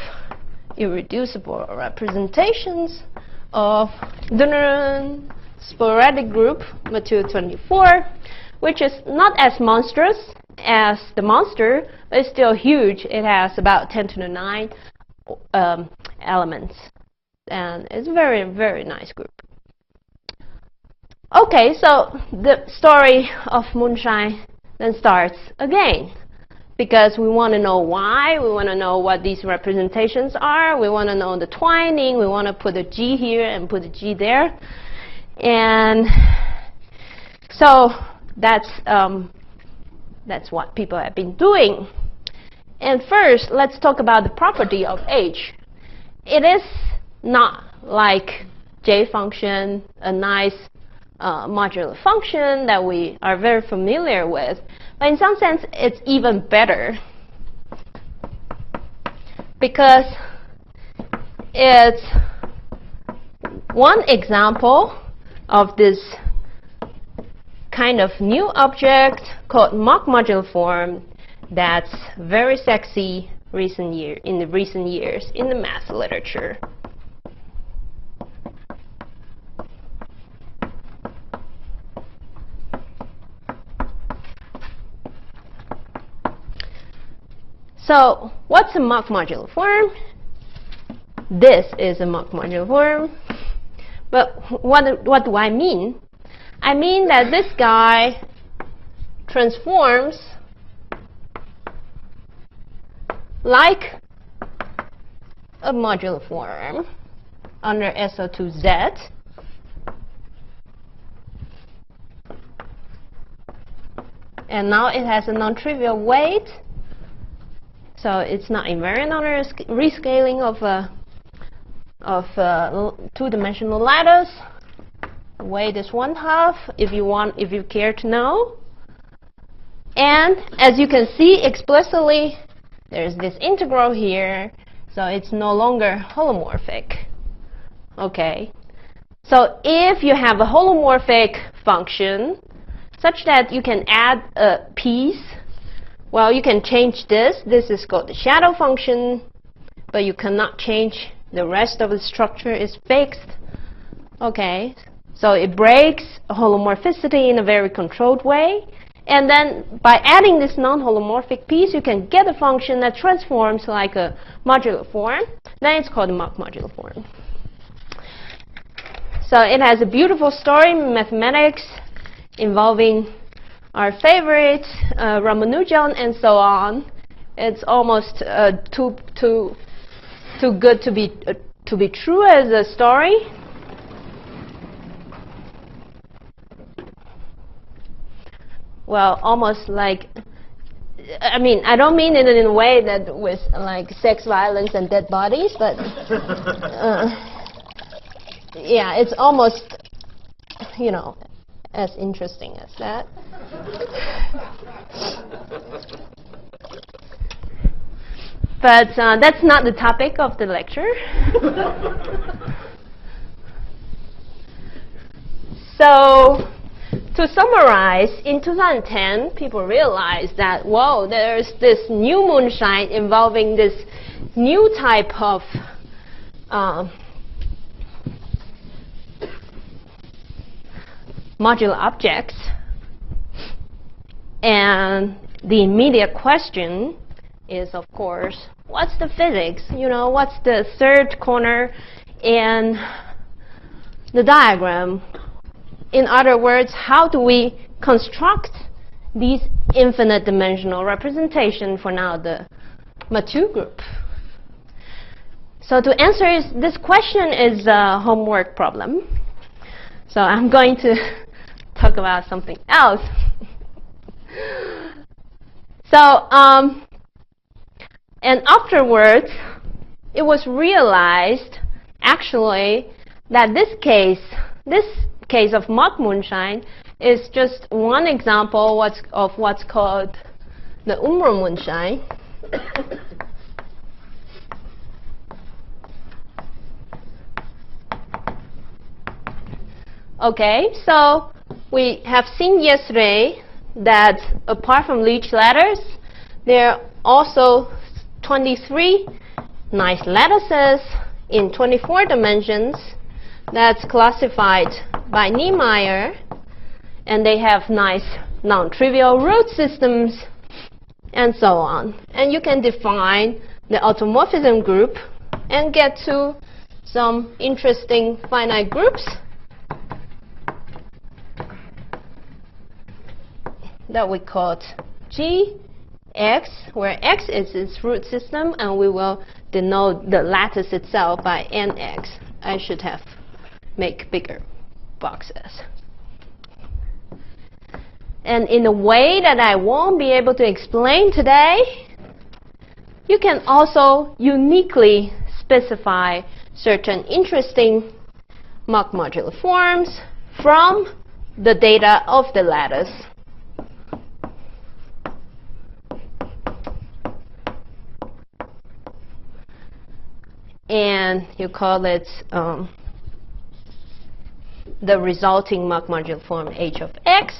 irreducible representations of the sporadic group material 24, which is not as monstrous as the monster, but it's still huge. It has about 10 to the 9 elements, and it's a very, very nice group. Okay, so the story of Moonshine then starts again, because we want to know why, we want to know what these representations are, we want to know the twining, we want to put a G here and put a G there. And so that's what people have been doing. And first, let's talk about the property of H. It is not like J function, a nice modular function that we are very familiar with. But in some sense, it's even better, because it's one example of this kind of new object called mock modular form that's very sexy, in the recent years in the math literature. So what's a Mach modular form? This is a Mach modular form. But what do I mean? I mean that this guy transforms like a modular form under SO2Z. And now it has a non-trivial weight. So it's not invariant under rescaling of two-dimensional lattice. Weight is 1/2 if you care to know. And as you can see explicitly, there's this integral here, so it's no longer holomorphic. Okay. So if you have a holomorphic function such that you can add a piece, well, you can change this. This is called the shadow function, but you cannot change the rest of the structure. Is fixed. Okay. So it breaks holomorphicity in a very controlled way. And then by adding this non-holomorphic piece, you can get a function that transforms like a modular form. Then it's called a Mach modular form. So it has a beautiful story in mathematics involving our favorite Ramanujan and so on. It's almost too good to be true as a story. Well, almost like, I mean, I don't mean it in a way that with like sex, violence, and dead bodies, but yeah, it's almost, you know, as interesting as that. But that's not the topic of the lecture. So, to summarize, in 2010, people realized that, whoa, there's this new moonshine involving this new type of modular objects. And the immediate question is, of course, what's the physics? You know, what's the third corner in the diagram? In other words, how do we construct these infinite dimensional representation for now the Mathieu group? So to answer this question is a homework problem. So I'm going to talk about something else. So, and afterwards, it was realized actually that this case of Mach moonshine is just one example of what's called the Umbral moonshine. Okay, so we have seen yesterday that apart from Leech ladders, there are also 23 nice lattices in 24 dimensions that's classified by Niemeyer, and they have nice non-trivial root systems and so on. And you can define the automorphism group and get to some interesting finite groups that we called Gx, where x is its root system, and we will denote the lattice itself by nx. I should have make bigger boxes. And in a way that I won't be able to explain today, you can also uniquely specify certain interesting Mach modular forms from the data of the lattice. And you call it the resulting Mach modular form h of x.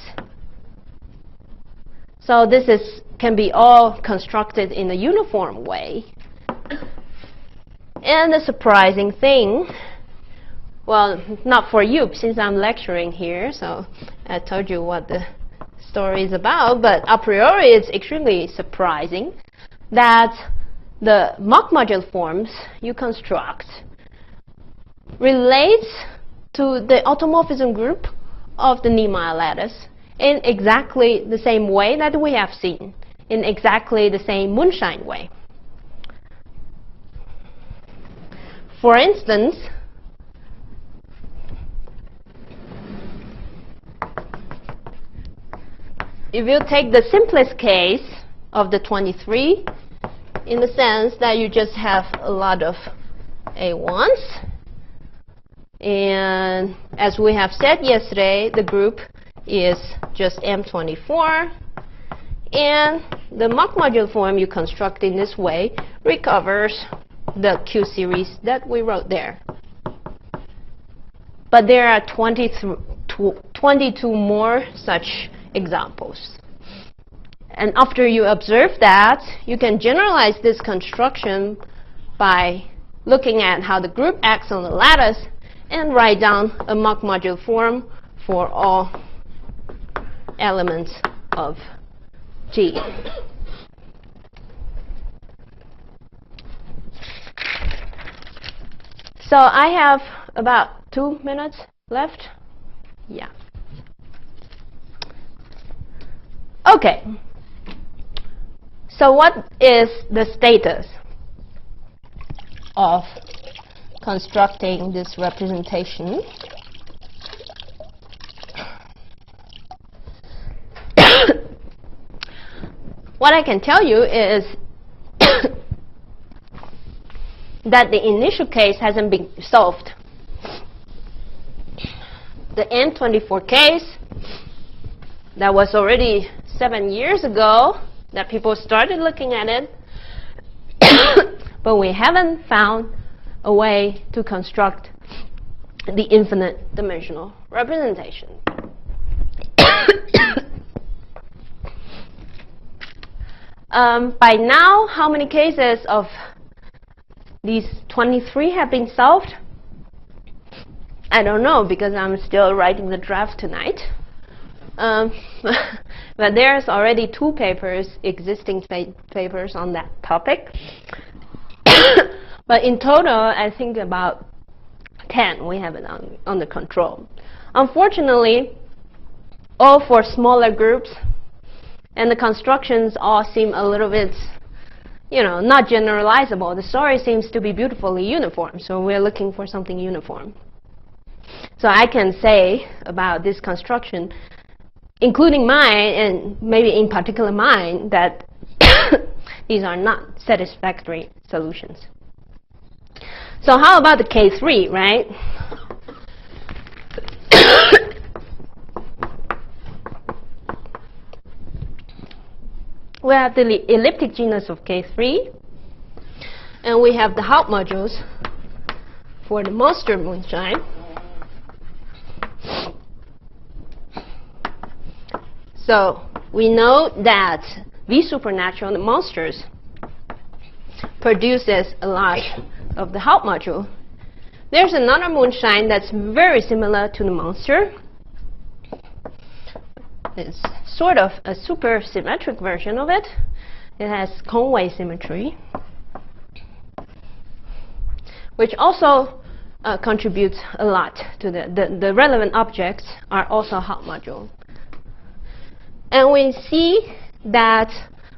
So this is can be all constructed in a uniform way. And the surprising thing, well, not for you since I'm lecturing here, so I told you what the story is about, but a priori it's extremely surprising that the mock module forms you construct relates to the automorphism group of the Niemeyer lattice in exactly the same way that we have seen, in exactly the same Moonshine way. For instance, if you take the simplest case of the 23, in the sense that you just have a lot of A1s, and as we have said yesterday, the group is just M24, and the mock module form you construct in this way recovers the Q series that we wrote there. But there are 22 more such examples. And after you observe that, you can generalize this construction by looking at how the group acts on the lattice and write down a mock module form for all elements of G. So I have about 2 minutes left. Yeah. Okay. So what is the status of constructing this representation? What I can tell you is that the initial case hasn't been solved. The M24 case, that was already 7 years ago that people started looking at it, but we haven't found a way to construct the infinite dimensional representation. By now, how many cases of these 23 have been solved? I don't know, because I'm still writing the draft tonight. But there's already 2 papers, existing papers on that topic. But in total, I think about 10 we have it under control. Unfortunately, all for smaller groups, and the constructions all seem a little bit, you know, not generalizable. The story seems to be beautifully uniform, so we're looking for something uniform. So I can say about this construction, including mine, and maybe in particular mine, that these are not satisfactory solutions. So how about the K3, right? We have the elliptic genus of K3, and we have the Haupt modules for the monster Moonshine. So we know that V supernatural, the monsters, produces a lot of the Haupt module. There's another Moonshine that's very similar to the monster. It's sort of a super symmetric version of it. It has Conway symmetry, which also contributes a lot to the relevant objects are also Haupt module. And we see that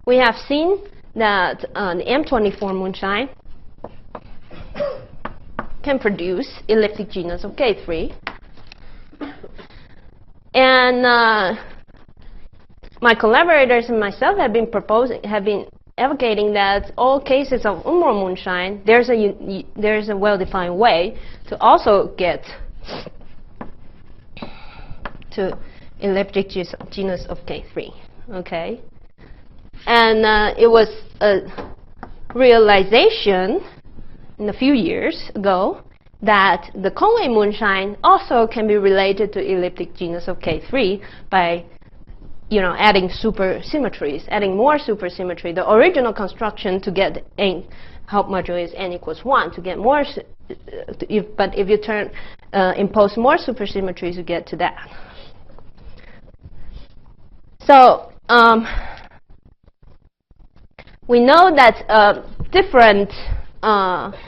we have seen that the M24 Moonshine can produce elliptic genus of K3. And my collaborators and myself have been advocating that all cases of Umbral Moonshine, there's a well-defined way to also get to elliptic genus of K3. Okay, and it was a realization in a few years ago that the Conway Moonshine also can be related to elliptic genus of K3 by adding supersymmetries, adding more supersymmetry. The original construction to get n, help module is n equals 1. To get more, but if you impose more supersymmetries, you get to that. So we know that different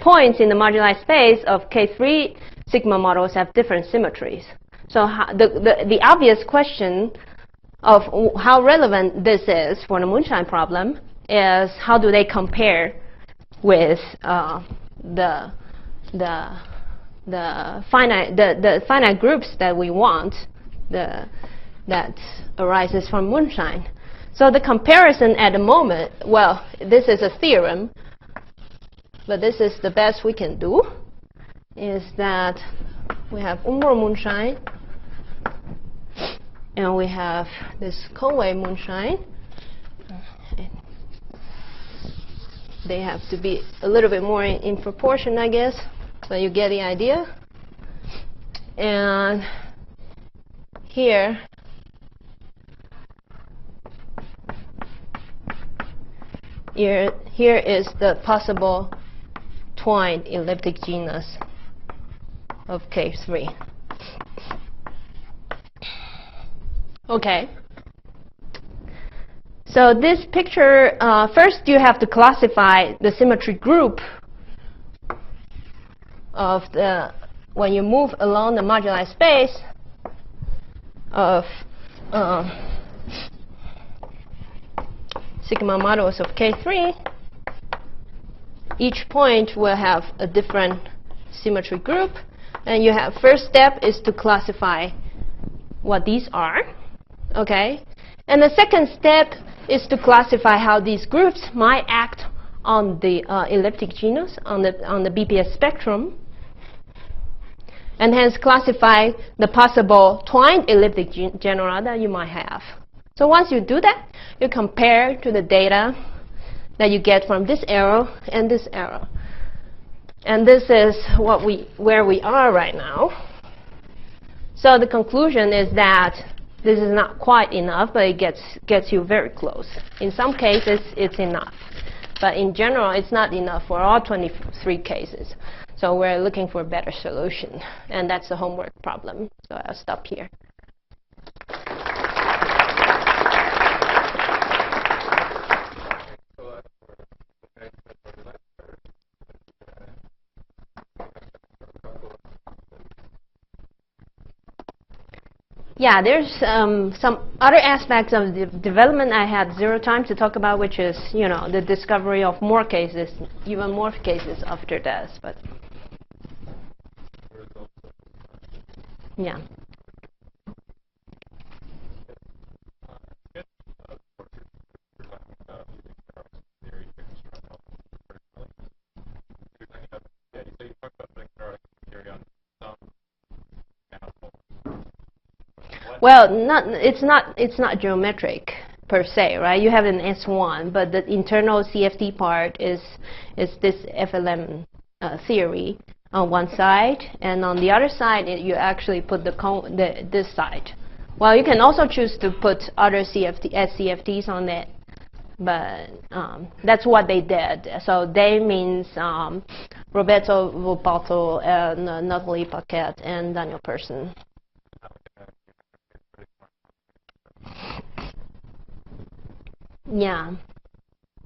points in the moduli space of K3 sigma models have different symmetries. So the obvious question of how relevant this is for the Moonshine problem is how do they compare with the finite groups that we want that arises from Moonshine. So the comparison at the moment, well, this is a theorem, but this is the best we can do, is that we have Umbral Moonshine, and we have this Conway Moonshine. They have to be a little bit more in proportion, I guess, but you get the idea. And here, here is the possible twinned elliptic genus of K3. Okay. So this picture, first you have to classify the symmetry group of when you move along the moduli space of sigma models of K3. Each point will have a different symmetry group, and you have first step is to classify what these are. Okay, and the second step is to classify how these groups might act on the elliptic genus, on the BPS spectrum, and hence classify the possible twinned elliptic genera that you might have. So once you do that, you compare to the data that you get from this arrow and this arrow. And this is where we are right now. So the conclusion is that this is not quite enough, but it gets you very close. In some cases, it's enough. But in general, it's not enough for all 23 cases. So we're looking for a better solution. And that's the homework problem. So I'll stop here. Yeah, there's some other aspects of the development I had zero time to talk about, which is, the discovery of more cases, even more cases after this. But yeah. Well, it's not geometric per se, right? You have an S1, but the internal CFT part is this FLM theory on one side, and on the other side you actually put this side. Well, you can also choose to put other SCFTs on it, but that's what they did. So they means Roberto Volpato and Nathalie Paquette and Daniel Persson. Yeah,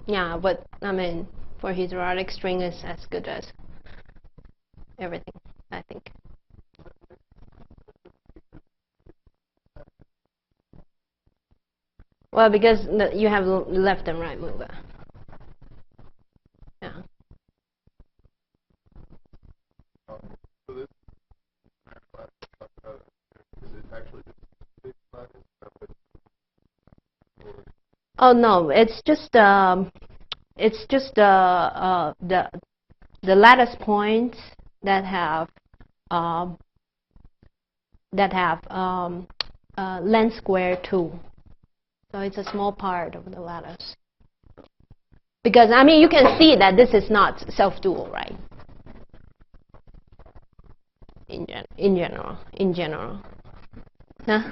but I mean, for his erotic string is as good as everything, I think. Well, because you have left and right mover. Yeah. So this is it actually just Oh no, it's just the lattice points that have length square 2. So it's a small part of the lattice. Because I mean, you can see that this is not self-dual, right? In general. Huh?